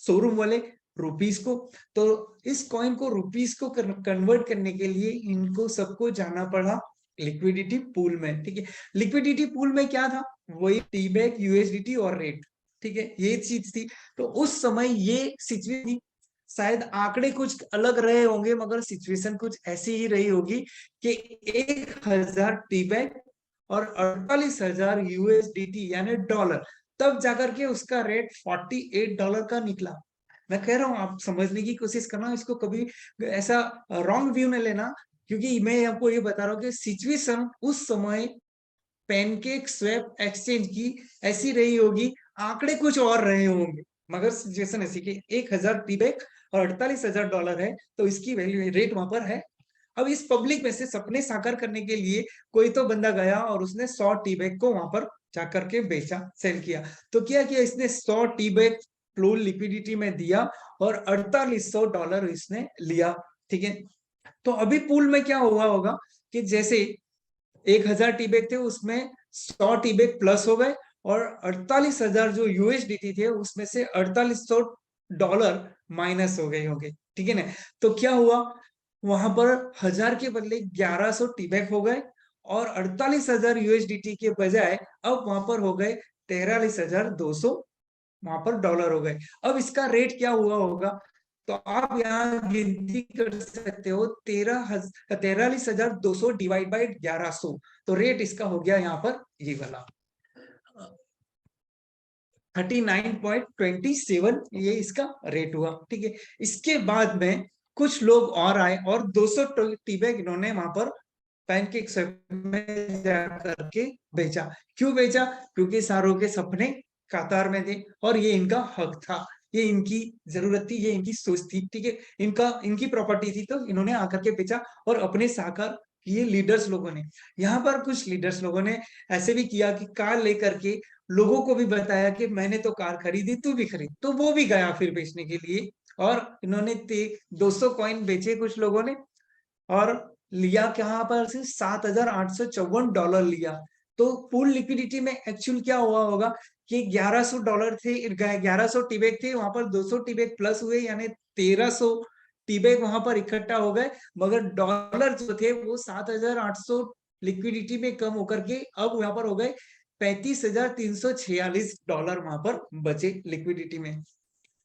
शोरूम वाले? रुपीस को। तो इस कॉइन को रुपीस को कन्वर्ट करने के लिए इनको सबको जाना पड़ा लिक्विडिटी पूल में, ठीक है? लिक्विडिटी पूल में क्या था? वही टी बैग, यूएसडीटी और रेट, ठीक है, ये चीज थी। तो उस समय ये सिचुएशन थी, शायद आंकड़े कुछ अलग रहे होंगे मगर सिचुएशन कुछ ऐसी ही रही होगी कि 1000 टी बैग और 48,000 यूएसडीटी यानी डॉलर, तब जाकर के उसका रेट $48 का निकला। मैं कह रहा हूँ आप समझने की कोशिश करना, इसको कभी ऐसा रॉन्ग व्यू में लेना, क्योंकि मैं आपको ये बता रहा हूँ कि सिचुएशन उस समय पैनकेक स्वैप एक्सचेंज की ऐसी रही होगी, आंकड़े कुछ और रहे होंगे मगर सिचुएशन ऐसी कि 1000 टी बैग और $48,000 है, तो इसकी वैल्यू रेट वहां पर है। अब इस पब्लिक में से सपने साकार करने के लिए कोई तो बंदा गया और उसने 100 टी बैग को वहां पर जाकर के बेचा, सेल किया। तो क्या किया इसने? 100 टी बैग फ्लोर लिक्विडिटी में दिया और $4800 इसने लिया, ठीक है? तो अभी पूल में क्या हुआ होगा कि जैसे 1000 टी बैग थे उसमें 100 टी बैग प्लस हो गए और 48,000 जो यूएसडीटी थे उसमें से $4800 माइनस हो गए होंगे, ठीक है ना? तो क्या हुआ वहां पर 1000 के बदले 1100 टी बैग हो गए और 48,000 यूएसडीटी के बजाय अब वहां पर हो गए 43,200 वहां पर डॉलर हो गए। अब इसका रेट क्या हुआ होगा? तो आप यहाँ गिनती कर सकते हो 43,200 डिवाइड बाई 1100, तो रेट इसका हो गया यहाँ पर ये वाला 39.27, ये इसका रेट हुआ, ठीक है? इसके बाद में कुछ लोग और आए और 200 टी बैग इन्होंने वहां पर पैनकेक में जाकर के बेचा। क्यों बेचा? क्योंकि सारों के सपने कतार में थे और ये इनका हक था, ये इनकी जरूरत थी, ये इनकी सोच थी, ठीक है? इनकी प्रॉपर्टी थी, तो इन्होंने आकर के बेचा और अपने साकार किए लीडर्स लोगों ने। यहाँ पर कुछ लीडर्स लोगों ने ऐसे भी किया कि कार लेकर के लोगों को भी बताया कि मैंने तो कार खरीदी, तू भी खरीद, तो वो भी गया फिर बेचने के लिए। और इन्होंने 200 कॉइन बेचे कुछ लोगों ने, और लिया कहाँ पर से $7,854 लिया। तो फुल लिक्विडिटी में एक्चुअल क्या हुआ होगा कि $1100 थे, 1100 टीबैग थे, वहां पर 200 टीबैग प्लस हुए, यानी 1300 टीबैग वहां पर इकट्ठा हो गए। मगर डॉलर जो थे वो 7,800 लिक्विडिटी में कम होकर के अब वहां पर हो गए $35,346 वहां पर बचे लिक्विडिटी में।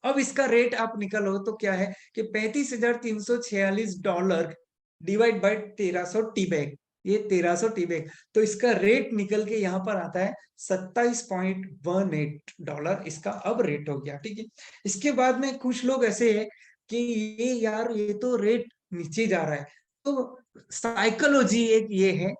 अब इसका रेट आप निकालो तो क्या है कि $35,346 डिवाइड बाय 1300 टी बैग, ये 1300 टी बैग, तो इसका रेट निकल के यहाँ पर आता है $27.18 इसका अब रेट हो गया। ठीक है, इसके बाद में कुछ लोग ऐसे है कि ये यार ये तो रेट नीचे जा रहा है। तो साइकोलॉजी एक ये है,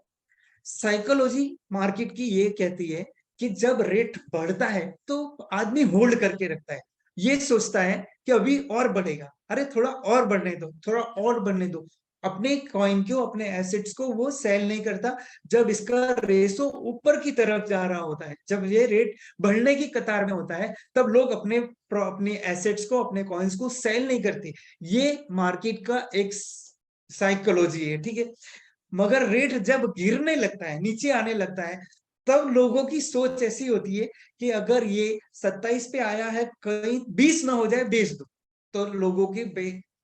साइकोलॉजी मार्केट की ये कहती है कि जब रेट बढ़ता है तो आदमी होल्ड करके रखता है, ये सोचता है कि अभी और बढ़ेगा, अरे थोड़ा और बढ़ने दो, थोड़ा और बढ़ने दो। अपने कॉइन को, अपने एसेट्स को वो सेल नहीं करता जब इसका रेशो ऊपर की तरफ जा रहा होता है, जब ये रेट बढ़ने की कतार में होता है, तब लोग अपने अपने एसेट्स को, अपने कॉइन्स को सेल नहीं करते। ये मार्केट का एक साइकोलॉजी है। ठीक है, मगर रेट जब गिरने लगता है, नीचे आने लगता है, तब लोगों की सोच ऐसी होती है कि अगर ये 27 पे आया है, कहीं 20 ना हो जाए, बेच दो। तो लोगों की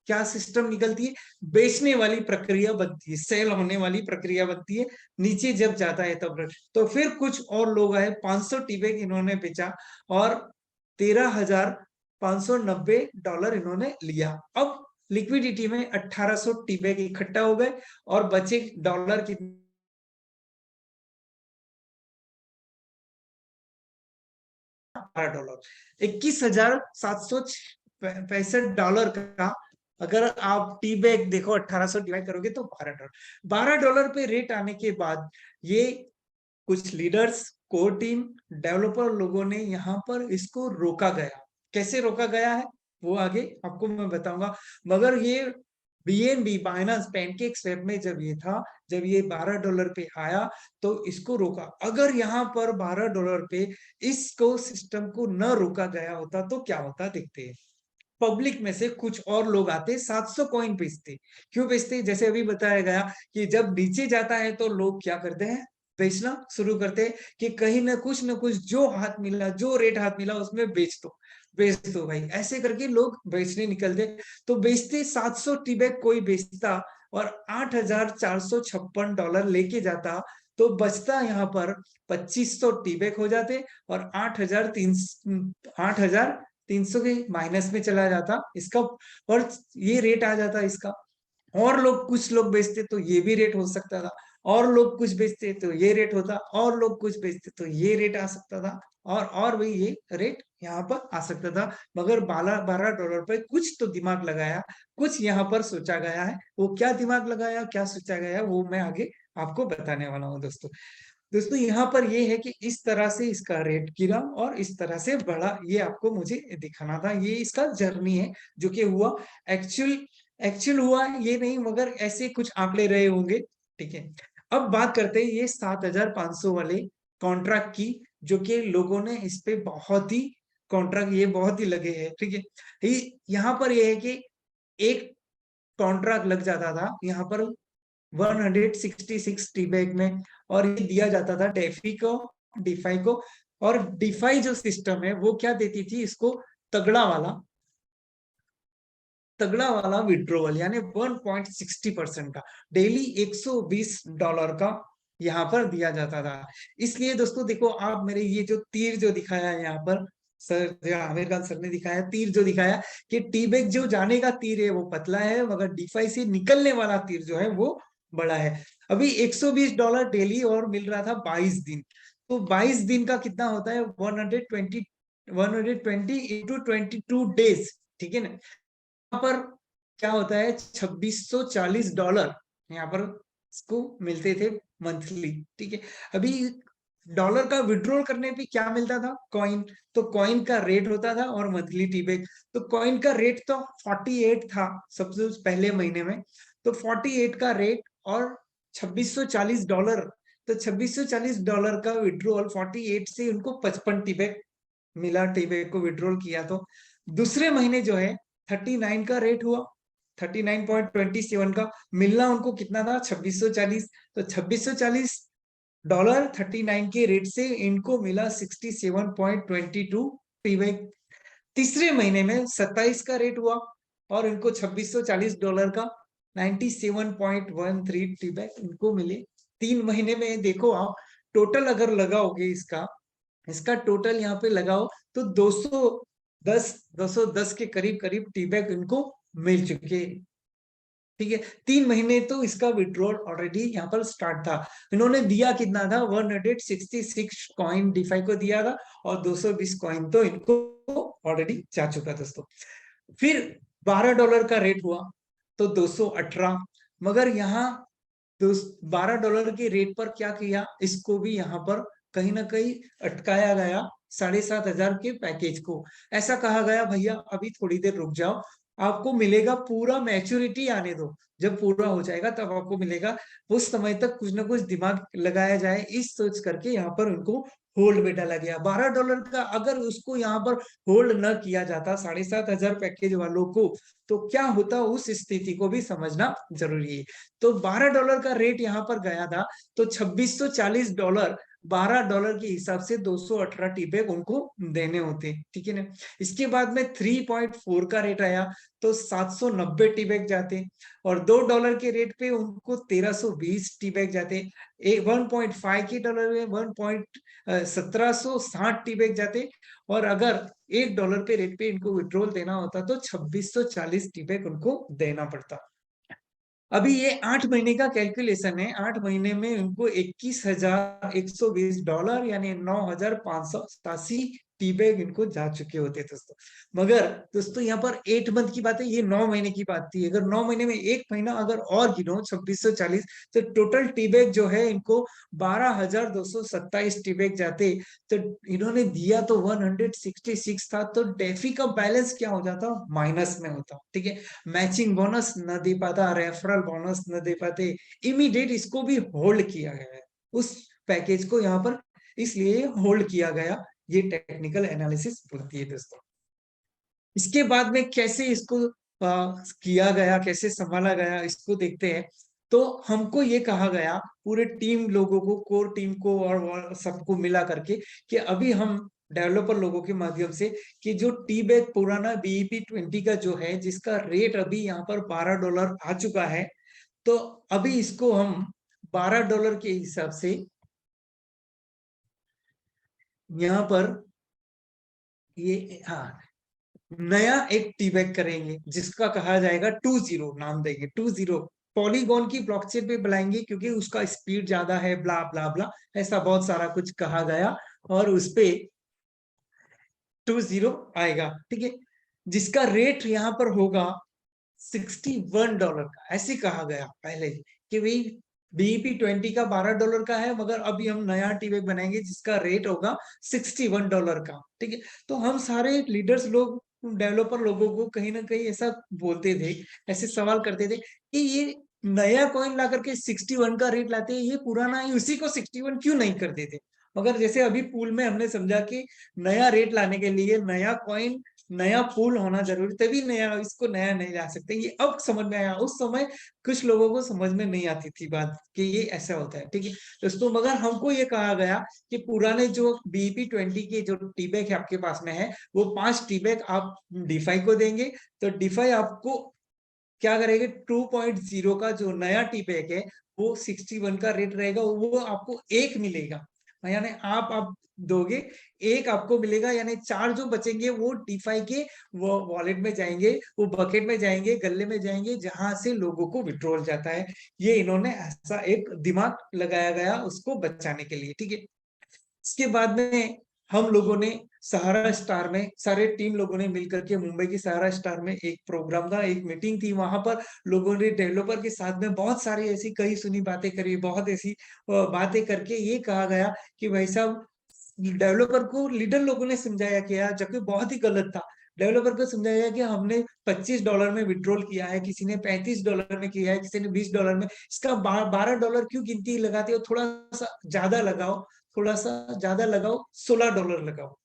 क्या सिस्टम निकलती है, बेचने वाली प्रक्रिया बनती है, सेल होने वाली प्रक्रिया बनती है। नीचे जब जाता है तब तो फिर कुछ और लोग आए, 500 टीबैग इन्होंने बेचा और $13,590 इन्होंने लिया। अब लिक्विडिटी में 1800 टीबैग इकट्ठा हो गए और बचे डॉलर की $12, $21,765 का। अगर आप टी बैग देखो 1800 डिवाइड करोगे तो $12, $12 पे रेट आने के बाद ये कुछ लीडर्स, कोर टीम, डेवलपर लोगों ने यहाँ पर इसको रोका गया। कैसे रोका गया है वो आगे आपको मैं बताऊंगा। मगर ये बीएनबी, बाइनेंस, पैनकेक स्वैप में जब ये था, जब ये $12 पे आया तो इसको रोका। अगर यहाँ पर $12 पे इसको सिस्टम को न रोका गया होता तो क्या होता देखते हैं। पब्लिक में से कुछ और लोग आते, 700 कॉइन बेचते। क्यों बेचते, जैसे अभी बताया गया कि जब नीचे जाता है तो लोग क्या करते हैं, बेचना शुरू करते हैं कि कहीं ना कुछ जो हाथ मिला, जो रेट हाथ मिला उसमें बेच दो, बेच दो भाई, ऐसे करके लोग बेचने निकलते। तो बेचते 700 टीबैग कोई बेचता और $8,456 लेके जाता, तो बचता यहाँ पर 2500 टीबैग हो जाते और 8,300 के माइनस में चला जाता इसका, और ये रेट आ जाता इसका। और लोग, कुछ लोग बेचते तो ये भी रेट हो सकता था, और लोग कुछ बेचते तो ये रेट होता, और लोग कुछ बेचते तो ये रेट आ सकता था, और वही ये रेट यहाँ पर आ सकता था। मगर $12 पे कुछ तो दिमाग लगाया, कुछ यहाँ पर सोचा गया है। वो क्या दिमाग लगाया, क्या सोचा गया है, वो मैं आगे आपको बताने वाला हूँ दोस्तों। दोस्तों यहाँ पर ये है कि इस तरह से इसका रेट गिरा और इस तरह से बढ़ा, ये आपको मुझे दिखाना था। ये इसका जर्नी है जो कि हुआ, एक्चुअल एक्चुअल हुआ ये नहीं, मगर ऐसे कुछ आंकड़े रहे होंगे। ठीक है, अब बात करते हैं ये 7,500 वाले कॉन्ट्रैक्ट की, जो कि लोगों ने इस पे बहुत ही कॉन्ट्रैक्ट, ये बहुत ही लगे हैं। ठीक है, यहाँ पर ये है कि एक कॉन्ट्रैक्ट लग जाता था यहाँ पर 166 टी बैग में, और ये दिया जाता था डेफी को, डिफाई को। और डिफाई जो सिस्टम है वो क्या देती थी इसको, तगड़ा वाला, तगड़ा वाला विड्रोवल, यानी 1.60% का, डेली $120 का यहाँ पर दिया जाता था। इसलिए दोस्तों देखो, आप मेरे ये जो तीर जो दिखाया है यहाँ पर, सर आमिर खान सर ने दिखाया, तीर जो दिखाया कि टी बैग जो जाने का तीर है वो पतला है, मगर डिफाई से निकलने वाला तीर जो है वो बड़ा है। अभी $120 डेली और मिल रहा था 22 दिन, तो 22 दिन का कितना होता है, 120 इंटू 22 डेज। ठीक है ना, पर क्या होता है, $2,640 यहाँ पर इसको मिलते थे मंथली। ठीक है, अभी डॉलर का विड्रॉल करने पे क्या मिलता था, कॉइन, तो कॉइन का रेट होता था और मंथली टीबैग। तो कॉइन का रेट तो 48 था सबसे पहले महीने में, तो 48 का रेट और $2,640 तो $2640 का विड्रॉल 48 से उनको 55 टीबैक मिला, टीबैक को विड्रॉल किया। तो दूसरे महीने जो है 39 का रेट हुआ, 39.27 का मिलना उनको कितना था, 2640। तो $2640 39 के रेट से इनको मिला 67.22 टीबैक। तीसरे महीने में 27 का रेट हुआ और इनको $2640 का 97.13 टीबैक इनको मिले। 3 महीने में देखो आप टोटल अगर लगाओगे इसका टोटल यहाँ पे लगाओ तो 210 के करीब करीब टीबैक इनको मिल चुके। ठीक है, 3 महीने तो इसका विड्रॉल ऑलरेडी यहाँ पर स्टार्ट था। इन्होंने दिया कितना था, 166 कॉइन डिफाई को दिया था और 220 कॉइन तो इनको ऑलरेडी जा चुका दोस्तों। फिर $12 का रेट हुआ तो 218, मगर यहाँ $12 के रेट पर क्या किया, इसको भी यहाँ पर कहीं ना कहीं अटकाया गया 7,500 के पैकेज को। ऐसा कहा गया भैया अभी थोड़ी देर रुक जाओ, आपको मिलेगा, पूरा मैच्योरिटी आने दो, जब पूरा हो जाएगा तब आपको मिलेगा, उस समय तक कुछ ना कुछ दिमाग लगाया जाए, इस सोच करके यहाँ पर उनको होल्ड में डाला गया। $12 का अगर उसको यहाँ पर होल्ड न किया जाता 7,500 पैकेज वालों को, तो क्या होता, उस स्थिति को भी समझना जरूरी है। तो $12 का रेट यहाँ पर गया था, तो $2640 $12 के हिसाब से 218 टीबैक उनको देने होते, ठीक है ना। इसके बाद में 3.4 का रेट आया तो 790 टीबैक जाते, और $2 के रेट पे उनको 1320 टीबैक जाते। 1.5 के डॉलर में 1760 टीबैक जाते, और अगर $1 पे रेट पे इनको विड्रॉल देना होता तो 2640 टीबैक उनको देना पड़ता। अभी ये 8 महीने का कैलकुलेशन है, 8 महीने में उनको $21,120 यानी 9,587 टीबैक इनको जा चुके होते दोस्तों। मगर दोस्तों यहाँ पर 8 मंथ की बात है, ये 9 महीने की बात थी। अगर 9 महीने में एक महीना अगर और गिनो 2640, तो टोटल टीबैक जो है इनको 12,227 टीबैक जाते। तो इन्होंने दिया तो 166 था, तो डेफी का बैलेंस क्या हो जाता, माइनस में होता, ठीक है। मैचिंग बोनस न दे पाता, रेफरल बोनस न दे पाते, इमीडिएट इसको भी होल्ड किया गया है, उस पैकेज को यहाँ पर इसलिए होल्ड किया गया। ये टेक्निकल एनालिसिस होती है दोस्तों। इसके बाद में कैसे इसको किया गया, कैसे संभाला गया, इसको देखते हैं। तो हमको ये कहा गया पूरे टीम लोगों को, कोर टीम को और सबको मिला करके, कि अभी हम डेवलपर लोगों के माध्यम से, कि जो टीबैक पुराना BEP 20 का जो है, जिसका रेट अभी यहाँ पर $12 आ चुका है, तो अभी इसको हम $12 के हिसाब से यहाँ पर ये, हाँ, नया एक टीबैक करेंगे जिसका कहा जाएगा 20, नाम देंगे 20, पॉलीगॉन की ब्लॉकचेन पे बुलाएंगे क्योंकि उसका स्पीड ज्यादा है, ब्ला ब्ला ब्ला, ऐसा बहुत सारा कुछ कहा गया, और उसपे 20 आएगा, ठीक है, जिसका रेट यहाँ पर होगा $61 का। ऐसे कहा गया पहले कि भाई BEP 20 का $12 का है, मगर अभी हम नया टीबैक बनाएंगे जिसका रेट होगा $61 का, ठीक है। तो हम सारे लीडर्स लोग, डेवलपर लोगों को कहीं ना कहीं ऐसा बोलते थे, ऐसे सवाल करते थे कि ये नया कॉइन ला करके 61 का रेट लाते हैं, ये पुराना है उसी को 61 क्यों नहीं कर देते। मगर जैसे अभी पूल में हमने समझा कि नया रेट लाने के लिए नया कॉइन, नया पूल होना जरूरी, तभी नया, इसको नया नहीं ला सकते। ये अब समझ में आया, उस समय कुछ लोगों को समझ में नहीं आती थी बात कि ये ऐसा होता है, ठीक है दोस्तों। मगर हमको ये कहा गया कि पुराने जो BEP 20 के जो टीबैक है आपके पास में है, वो 5 टीबैक आप डिफाई को देंगे, तो डिफाई आपको क्या करेंगे, 2.0 का जो नया टीबैक है वो 61 का रेट रहेगा, वो आपको एक मिलेगा, यानी आप दोगे, एक आपको मिलेगा, यानी 4 जो बचेंगे वो डिफाई के वो वॉलेट में जाएंगे, वो बकेट में जाएंगे, गल्ले में जाएंगे, जहां से लोगों को विड्रॉल जाता है। ये इन्होंने ऐसा एक दिमाग लगाया गया उसको बचाने के लिए, ठीक है। इसके बाद में हम लोगों ने सहारा स्टार में, सारे टीम लोगों ने मिलकर के मुंबई की सहारा स्टार में एक प्रोग्राम था, एक मीटिंग थी, वहां पर लोगों ने डेवलपर के साथ में बहुत सारी ऐसी कई सुनी बातें करी, बहुत ऐसी बातें करके ये कहा गया कि भाई साहब, डेवलपर को लीडर लोगों ने समझाया कि यार, जबकि बहुत ही गलत था, डेवलपर को समझाया गया कि हमने $25 में विड्रॉल किया है, किसी ने $35 में किया है, किसी ने $20 में, इसका $12 क्यों गिनती लगाते हो, थोड़ा सा ज्यादा लगाओ, थोड़ा सा ज्यादा लगाओ, $16 लगाओ।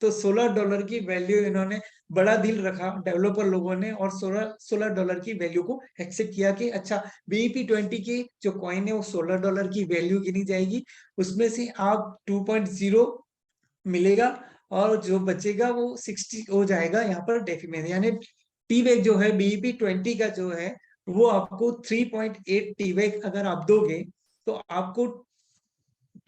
तो $16 की वैल्यू इन्होंने बड़ा दिल रखा डेवलपर लोगों ने, और $16 की वैल्यू को एक्सेप्ट किया कि अच्छा BEP20 की जो कॉइन है वो $16 की वैल्यू गिनी जाएगी, उसमें से आप 2.0 मिलेगा, और जो बचेगा वो 60 हो जाएगा यहाँ पर डेफी में, यानी टी बैग जो है BEP20 का जो है वो आपको 3.8 टी बैग अगर आप दोगे तो आपको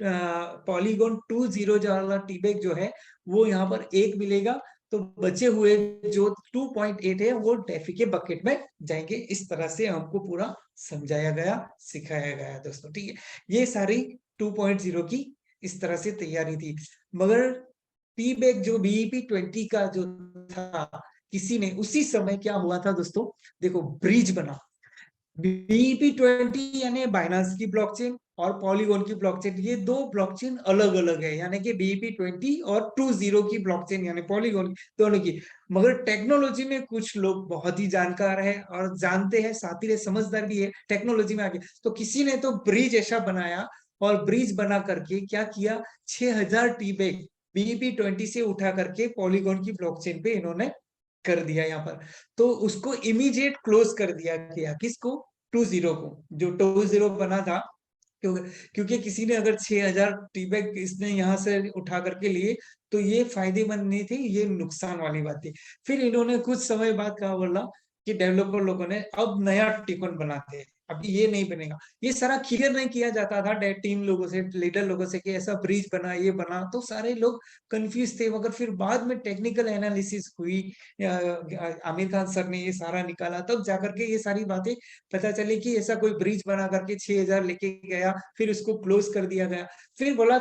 पॉलीगॉन 20 वाला टी बैग जो है वो यहाँ पर एक मिलेगा, तो बचे हुए जो 2.8 है वो डेफी के बकेट में जाएंगे। इस तरह से हमको पूरा समझाया गया, सिखाया गया दोस्तों, ठीक है। ये सारी 2.0 की इस तरह से तैयारी थी। मगर टी बैग जो BEP20 का जो था, किसी ने उसी समय क्या हुआ था दोस्तों, देखो ब्रिज बना। BEP20 यानी बाइनेंस की ब्लॉकचेन और पॉलीगॉन की ब्लॉकचेन, ये दो ब्लॉकचेन अलग अलग है, यानी कि BEP20 और 20 की ब्लॉकचेन यानी पॉलीगॉन दोनों की। मगर टेक्नोलॉजी में कुछ लोग बहुत ही जानकार है और जानते हैं, साथ ही समझदार भी है, टेक्नोलॉजी में आगे, तो किसी ने तो ब्रिज ऐसा बनाया, और ब्रिज बना करके क्या किया, 6000 टी बैग BEP20 से उठा करके पॉलीगॉन की ब्लॉकचेन पे इन्होंने कर दिया यहाँ पर। तो उसको इमीडिएट क्लोज कर दिया गया, किसको, 20 को, जो 20 बना था। क्योंकि किसी ने अगर 6000 टी बैग इसने यहाँ से उठा करके लिए, तो ये फायदेमंद नहीं थी, ये नुकसान वाली बात थी। फिर इन्होंने कुछ समय बाद कहा, बोला कि डेवलपर लोगों ने अब नया टिकन बनाते हैं, अभी ये नहीं बनेगा। ये सारा क्लियर नहीं किया जाता था टीम लोगों से, लीडर लोगों से, कि ऐसा ब्रिज बना, ये बना, तो सारे लोग कंफ्यूज थे। मगर फिर बाद में टेक्निकल एनालिसिस हुई, आमिर खान सर ने ये सारा निकाला, तब जाकर के ये सारी बातें पता चली कि ऐसा कोई ब्रिज बना करके 6000 लेके गया, फिर उसको क्लोज कर दिया गया। फिर बोला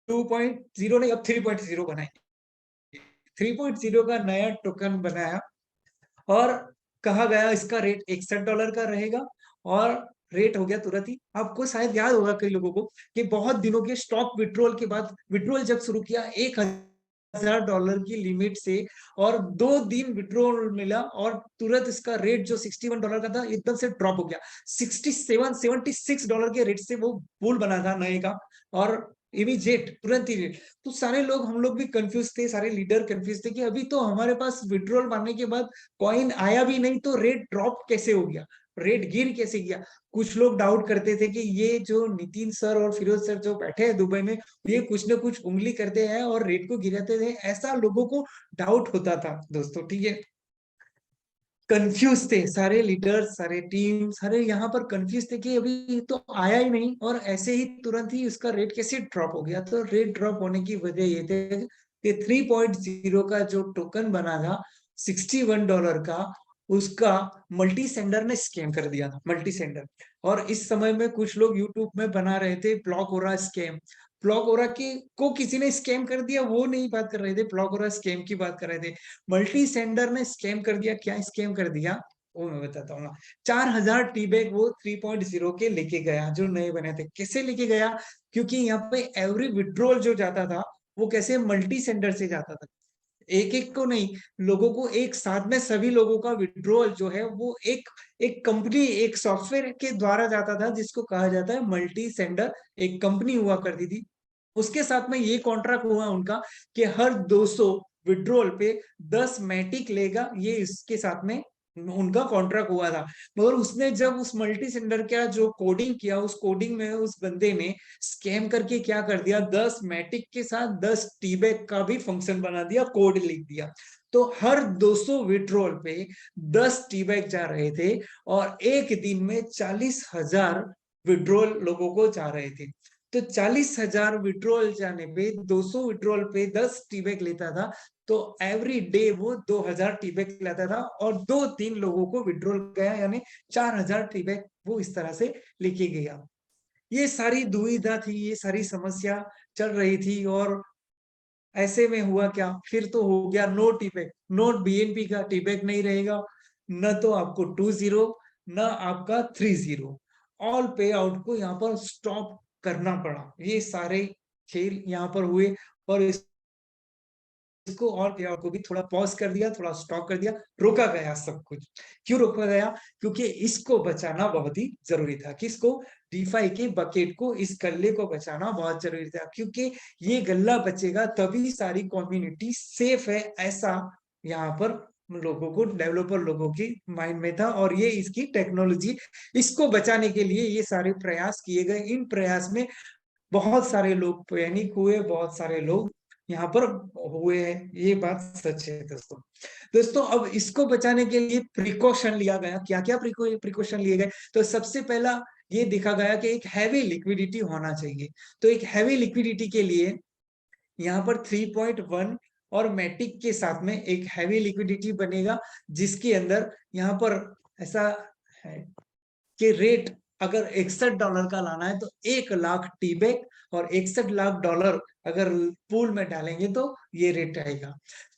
2.0 नहीं, अब 3.0 बनाएंगे। 3.0 का नया टोकन बनाया, और कहा गया इसका रेट $61 का रहेगा, और रेट हो गया तुरंत ही। आपको शायद याद होगा कई लोगों को कि बहुत दिनों के स्टॉक विड्रॉल के बाद, विड्रॉल जब शुरू किया $1000 की लिमिट से, और 2 दिन विड्रॉल मिला, और तुरंत इसका रेट जो $61 का था एकदम से ड्रॉप हो गया। 76 के रेट से वो पुल बना था नए का, और इमीडिएट तुरंत ही रेट। तो सारे लोग, हम लोग भी कंफ्यूज थे, सारे लीडर कंफ्यूज थे कि अभी तो हमारे पास विड्रॉल मारने के बाद कॉइन आया भी नहीं, तो रेट ड्रॉप कैसे हो गया, रेट गिर कैसे गया। कुछ लोग डाउट करते थे कि ये जो नितिन सर और फिरोज सर जो बैठे हैं दुबई में, ये कुछ ना कुछ उंगली करते हैं और रेट को गिराते थे, ऐसा लोगों को डाउट होता था दोस्तों, ठीक है। कंफ्यूज थे सारे लीडर, सारे टीम, सारे यहाँ पर कंफ्यूज थे कि अभी तो आया ही नहीं, और ऐसे ही तुरंत ही उसका रेट कैसे ड्रॉप हो गया। तो रेट ड्रॉप होने की वजह ये थे कि 3.0 का जो टोकन बना था $61 का, उसका मल्टी सेंडर ने स्कैम कर दिया था, मल्टी सेंडर। और इस समय में कुछ लोग यूट्यूब में बना रहे थे ब्लॉक हो रहा स्कैम, ब्लॉक हो रहा की को किसी ने स्कैम कर दिया, वो नहीं बात कर रहे थे, ब्लॉक हो रहा स्कैम की बात कर रहे थे। मल्टी सेंडर ने स्कैम कर दिया, क्या स्कैम कर दिया वो मैं बताता हूँ ना। 4000 टी बैग वो 3.0 के लेके गया, जो नए बने थे। कैसे लेके गया, क्योंकि यहाँ पे एवरी विड्रॉल जो जाता था वो कैसे मल्टी सेंडर से जाता था, एक एक को नहीं, लोगों को एक साथ में, सभी लोगों का विड्रॉल जो है वो एक एक कंपनी, एक सॉफ्टवेयर के द्वारा जाता था, जिसको कहा जाता है मल्टी सेंडर। एक कंपनी हुआ करती थी, उसके साथ में ये कॉन्ट्रैक्ट हुआ उनका कि हर 200 विड्रॉल पे 10 मैटिक लेगा, ये इसके साथ में उनका कॉन्ट्रैक्ट हुआ था। मगर उसने जब उस मल्टी सेंडर का जो कोडिंग किया, उस कोडिंग में उस बंदे ने स्कैम करके क्या कर दिया, 10 मैटिक के साथ 10 टीबैग का भी फंक्शन बना दिया, कोड लिख दिया। तो हर 200 विड्रॉल पे 10 टीबैग जा रहे थे, और एक दिन में 40,000 विड्रॉल लोगों को जा रहे थे। तो 40,000 विड्रॉल जाने पे, 200 विड्रॉल पे 10 टीबैग लेता था, तो एवरी डे वो 2000 टीबैग लाता था, और 2-3 लोगों को विड्रॉल गया, यानी 4000 टीबैग वो इस तरह से लेके गया। ये सारी दुविधा थी, ये सारी समस्या चल रही थी, और ऐसे में हुआ क्या, फिर तो हो गया नो टीबैग, नो BNB का टीबैग नहीं रहेगा, न तो आपको 20, न आपका 30, ऑल पे आउट को यहाँ पर स्टॉप करना पड़ा। ये सारे खेल यहाँ पर हुए, और इस इसको और पेआउट को भी थोड़ा पॉज कर दिया, थोड़ा स्टॉप कर दिया, रोका गया सब कुछ। क्यों रोका गया? क्योंकि इसको बचाना बहुत ही जरूरी था। किसको? डीफाई के बकेट को, इस गल्ले को बचाना बहुत जरूरी था, क्योंकि ये गल्ला बचेगा तभी सारी कम्युनिटी सेफ है, ऐसा यहाँ पर लोगों को, डेवलपर लोगों की माइंड में था। और ये इसकी टेक्नोलॉजी, इसको बचाने के लिए ये सारे प्रयास किए गए। इन प्रयास में बहुत सारे लोग पैनिक हुए, बहुत सारे लोग यहाँ पर हुए हैं, ये बात सच है दोस्तों। दोस्तों अब इसको बचाने के लिए प्रिकॉशन लिया गया। क्या क्या प्रिकॉशन लिए गए? तो सबसे पहला ये देखा गया कि एक हैवी लिक्विडिटी होना चाहिए। तो एक हैवी लिक्विडिटी के लिए यहाँ पर 3.1 और मैटिक के साथ में एक हैवी लिक्विडिटी बनेगा, जिसके अंदर यहाँ पर ऐसा है कि रेट अगर $61 का लाना है तो 1 लाख टी-बैग और $61 लाख अगर पूल में डालेंगे तो ये रेट आएगा।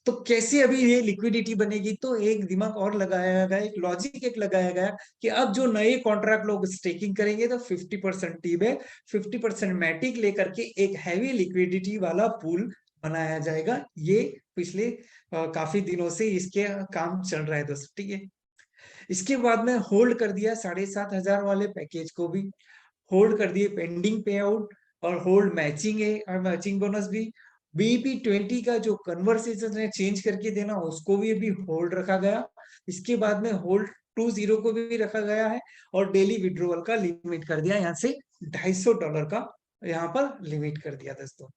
तो कैसे अभी ये लिक्विडिटी बनेगी? तो एक दिमाग और लगाया गया, एक लॉजिक एक लगाया गया कि अब जो नए कॉन्ट्रैक्ट लोग स्टेकिंग करेंगे तो 50% टी-बैग 50% मैटिक लेकर के एक हैवी लिक्विडिटी वाला पूल बनाया जाएगा। ये पिछले काफी दिनों से इसके काम चल रहा है दोस्तों, ठीक है। इसके बाद में होल्ड कर दिया 7,500 वाले पैकेज को भी, होल्ड कर दिए पेंडिंग पे आउट, और होल्ड मैचिंग है और मैचिंग बोनस भी। BEP20 का जो कन्वर्सेशन है चेंज करके देना, उसको भी अभी होल्ड रखा गया। इसके बाद में होल्ड 20 को भी रखा गया है, और डेली विड्रोवल का लिमिट कर दिया यहाँ से $250 का यहाँ पर लिमिट कर दिया दोस्तों।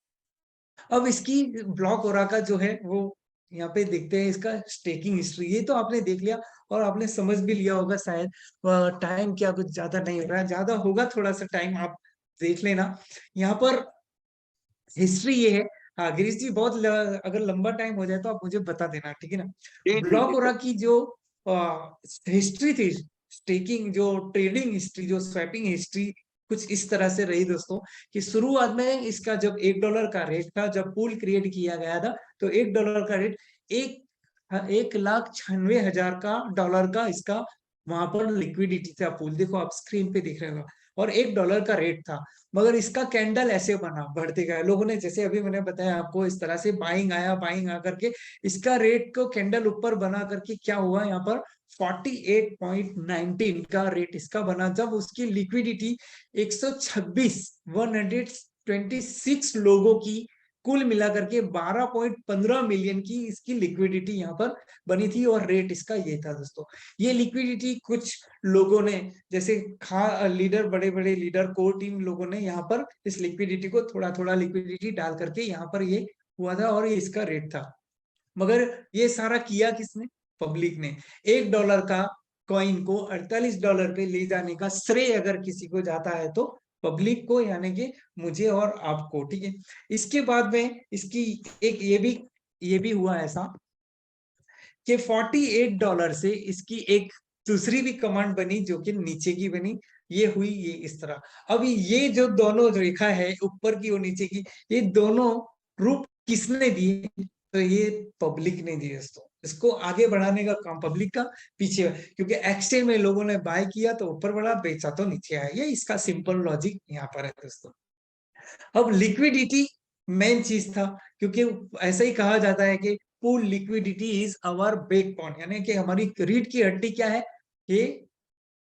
अब इसकी ब्लॉक ओरा का जो है वो यहाँ पे देखते हैं, इसका स्टेकिंग हिस्ट्री। ये तो आपने देख लिया और आपने समझ भी लिया होगा शायद। टाइम क्या कुछ ज्यादा नहीं हो रहा है, ज्यादा होगा थोड़ा सा टाइम, आप देख लेना। यहाँ पर हिस्ट्री ये है। हाँ गिरीश जी, बहुत अगर लंबा टाइम हो जाए तो आप मुझे बता देना, ठीक है ना। जी जी ब्लॉक जी ओरा की जो हिस्ट्री थी, स्टेकिंग जो ट्रेडिंग हिस्ट्री, जो स्वैपिंग हिस्ट्री कुछ इस तरह से रही दोस्तों, कि शुरुआत में इसका जब $1 का रेट था, जब पूल क्रिएट किया गया था, तो $1 का रेट 1,96,000 का डॉलर का इसका वहां पर लिक्विडिटी था पूल। देखो आप स्क्रीन पे दिख रहे हो, और $1 का रेट था। मगर इसका कैंडल ऐसे बना, बढ़ते गए लोगों ने, जैसे अभी मैंने बताया आपको, इस तरह से बाइंग आया, बाइंग आकर के इसका रेट को कैंडल ऊपर बना करके क्या हुआ, यहाँ पर 48.19 का रेट इसका बना, जब उसकी लिक्विडिटी 126 लोगों की कुल मिलाकर के 12.15 मिलियन की इसकी लिक्विडिटी यहाँ पर बनी थी, और रेट इसका ये था दोस्तों। ये लिक्विडिटी कुछ लोगों ने, जैसे लीडर, बड़े बड़े लीडर, कोर टीम लोगों ने यहाँ पर इस लिक्विडिटी को थोड़ा थोड़ा लिक्विडिटी डाल करके यहाँ पर ये हुआ था, और ये इसका रेट था। मगर ये सारा किया किसने? पब्लिक ने। $1 का कॉइन को $48 पे ले जाने का श्रेय अगर किसी को जाता है तो पब्लिक को, यानी कि मुझे और आपको, ठीक है। इसके बाद में इसकी एक ये भी हुआ ऐसा कि $48 से इसकी एक दूसरी भी कमांड बनी, जो कि नीचे की बनी। ये हुई ये इस तरह। अभी ये जो दोनों रेखा है, ऊपर की और नीचे की, ये दोनों रूप किसने दिए? तो ये पब्लिक ने दिए दोस्तों। इसको आगे बढ़ाने का काम पब्लिक का, पीछे, क्योंकि एक्सचेंज में लोगों ने बाय किया तो ऊपर बढ़ा, बेचा तो नीचे आया। ये इसका सिंपल लॉजिक यहाँ पर है दोस्तों। अब लिक्विडिटी मेन चीज था, क्योंकि ऐसा ही कहा जाता है कि pool liquidity is our backbone, यानी कि हमारी रीढ़ की हड्डी क्या है? ये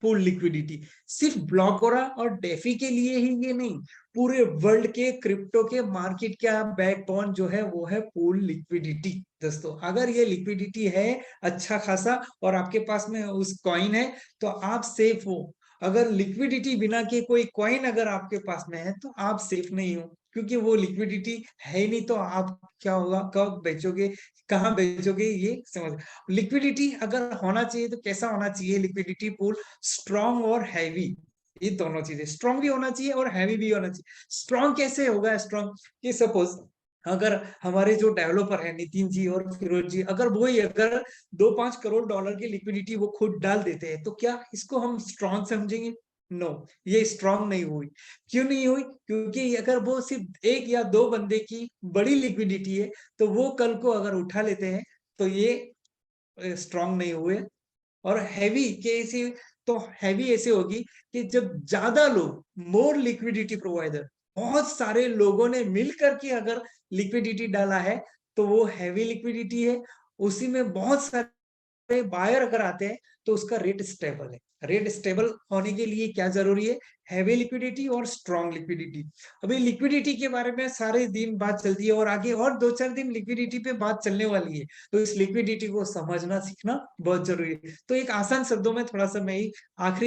पूल लिक्विडिटी। सिर्फ ब्लॉकोरा और डेफी के लिए ही ये नहीं, पूरे वर्ल्ड के क्रिप्टो के मार्केट का बैकबोन जो है वो है पूल लिक्विडिटी दोस्तों। अगर ये लिक्विडिटी है अच्छा खासा और आपके पास में उस कॉइन है तो आप सेफ हो। अगर लिक्विडिटी बिना के कोई कॉइन अगर आपके पास में है तो आप सेफ नहीं हो, क्योंकि वो लिक्विडिटी है ही नहीं। तो आप क्या होगा, कब बेचोगे, कहाँ बेचोगे, ये समझ। लिक्विडिटी अगर होना चाहिए तो कैसा होना चाहिए? लिक्विडिटी पूल स्ट्रॉन्ग और हैवी, ये दोनों चीजें, स्ट्रॉन्ग भी होना चाहिए और हैवी भी होना चाहिए। स्ट्रॉन्ग कैसे होगा स्ट्रॉन्ग? कि सपोज अगर हमारे जो डेवलपर है नितिन जी और फिरोज जी, अगर वो ही अगर 2-5 करोड़ डॉलर की लिक्विडिटी वो खुद डाल देते हैं, तो क्या इसको हम स्ट्रॉन्ग समझेंगे? नो, ये स्ट्रॉन्ग नहीं हुई। क्यों नहीं हुई? क्योंकि अगर वो सिर्फ 1 या 2 बंदे की बड़ी लिक्विडिटी है, तो वो कल को अगर उठा लेते हैं तो ये स्ट्रॉन्ग नहीं हुए। और हैवी कैसे? तो हैवी ऐसे होगी कि जब ज्यादा लोग, मोर लिक्विडिटी प्रोवाइडर, बहुत सारे लोगों ने मिलकर के अगर लिक्विडिटी डाला है, तो तो वो हैवी लिक्विडिटी है, उसी में बहुत सारे बायर अगर आते हैं तो उसका रेट स्टेबल है। रेट स्टेबल होने के लिए क्या जरूरी है? हैवी लिक्विडिटी और स्ट्रॉन्ग लिक्विडिटी। अभी लिक्विडिटी के बारे में सारे दिन बात चलती है और आगे और 2-4 दिन लिक्विडिटी पे बात चलने वाली है, तो इस लिक्विडिटी को समझना सीखना बहुत जरूरी है। तो एक आसान शब्दों में थोड़ा सा मैं ही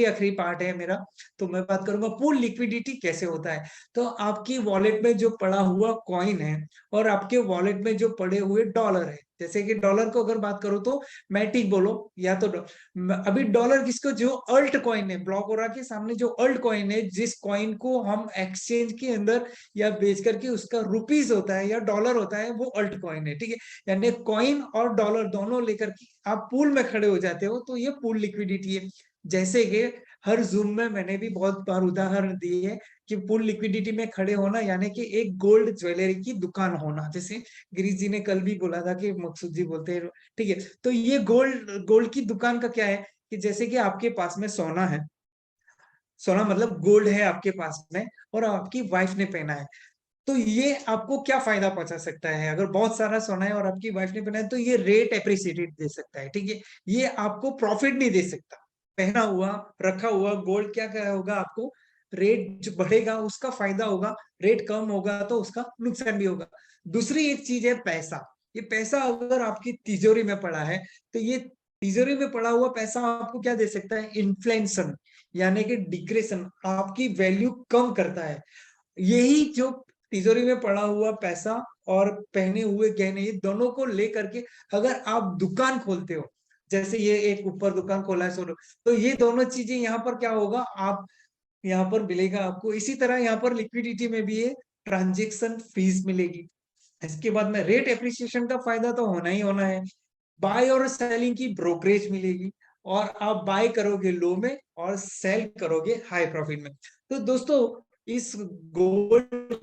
आखिरी पार्ट है मेरा, तो मैं बात करूंगा पूल लिक्विडिटी कैसे होता है। तो आपकी वॉलेट में जो पड़ा हुआ कॉइन है और आपके वॉलेट में जो पड़े हुए डॉलर है, जैसे कि डॉलर को अगर बात करो तो मैटिक बोलो या तो अभी डॉलर किसको, जो अल्ट कॉइन है, ब्लॉकोरा के सामने जो अल्ट कॉइन है, जिस कॉइन को हम एक्सचेंज के अंदर या बेच करके उसका रुपीज होता है या डॉलर होता है, वो अल्ट कॉइन है, ठीक है। यानी कॉइन और डॉलर दोनों लेकर के आप पूल में खड़े हो जाते हो, तो ये पूल लिक्विडिटी है। जैसे कि हर जूम में मैंने भी बहुत बार उदाहरण दिए है कि पूल लिक्विडिटी में खड़े होना यानी कि एक गोल्ड ज्वेलरी की दुकान होना, जैसे गिरीश जी ने कल भी बोला था कि मकसूद जी बोलते हैं, ठीक है। तो ये गोल्ड गोल्ड की दुकान का क्या है कि जैसे कि आपके पास में सोना है, सोना मतलब गोल्ड है आपके पास में और आपकी वाइफ ने पहना है, तो ये आपको क्या फायदा पहुंचा सकता है? अगर बहुत सारा सोना है और आपकी वाइफ ने पहना है तो ये रेट एप्रिसिएटेड दे सकता है, ठीक है। ये आपको प्रॉफिट नहीं दे सकता। पहना हुआ रखा हुआ गोल्ड क्या क्या होगा, आपको रेट जो बढ़ेगा उसका फायदा होगा, रेट कम होगा तो उसका नुकसान भी होगा। दूसरी एक चीज है पैसा। ये पैसा अगर आपकी तिजोरी में पड़ा है तो ये तिजोरी में पड़ा हुआ पैसा आपको क्या दे सकता है? इन्फ्लेशन यानी कि डिक्रेशन, आपकी वैल्यू कम करता है। यही जो तिजोरी में पड़ा हुआ पैसा और पहने हुए गहने, ये दोनों को लेकर के अगर आप दुकान खोलते हो, जैसे ये एक ऊपर दुकान खोला है सोनो, तो ये दोनों चीजें यहाँ पर क्या होगा, आप यहाँ पर मिलेगा आपको। इसी तरह यहाँ पर लिक्विडिटी में भी ये ट्रांजेक्शन फीस मिलेगी। इसके बाद में रेट एप्रिसिएशन का फायदा तो होना ही होना है। बाय और सेलिंग की ब्रोकरेज मिलेगी और आप बाय करोगे लो में और सेल करोगे हाई प्रॉफिट में। तो दोस्तों, इस गोल्ड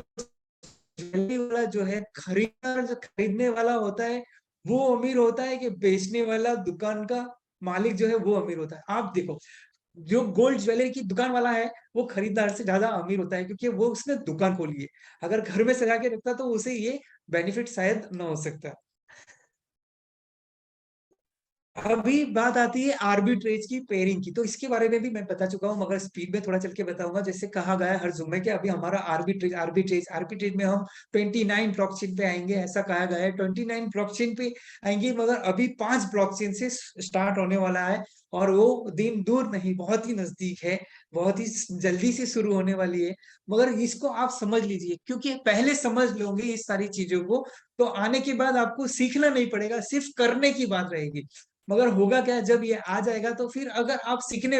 ज्वेलरी वाला जो है, खरीदार जो खरीदने वाला होता है वो अमीर होता है कि बेचने वाला दुकान का मालिक जो है वो अमीर होता है? आप देखो, जो गोल्ड ज्वेलरी की दुकान वाला है वो खरीदार से ज्यादा अमीर होता है, क्योंकि वो उसने दुकान खोली है। अगर घर में सजा के रखता तो उसे ये बेनिफिट शायद न हो सकता। अभी बात आती है आर्बिट्रेज की, पेयरिंग की, तो इसके बारे में भी मैं बता चुका हूँ, मगर स्पीड में थोड़ा चल के बताऊंगा। जैसे कहा गया है हर जुम्मे के, अभी हमारा आर्बिट्रेज में हम 29 ब्लॉकचेन पे आएंगे, ऐसा कहा गया है। 29 ब्लॉकचेन पे आएंगे, मगर अभी 5 ब्लॉकचेन से स्टार्ट होने वाला है और वो दिन दूर नहीं, बहुत ही नजदीक है, बहुत ही जल्दी से शुरू होने वाली है। मगर इसको आप समझ लीजिए, क्योंकि पहले समझ लोगे इस सारी चीजों को तो आने के बाद आपको सीखना नहीं पड़ेगा, सिर्फ करने की बात रहेगी। मगर होगा क्या, जब ये आ जाएगा तो फिर अगर आप सीखने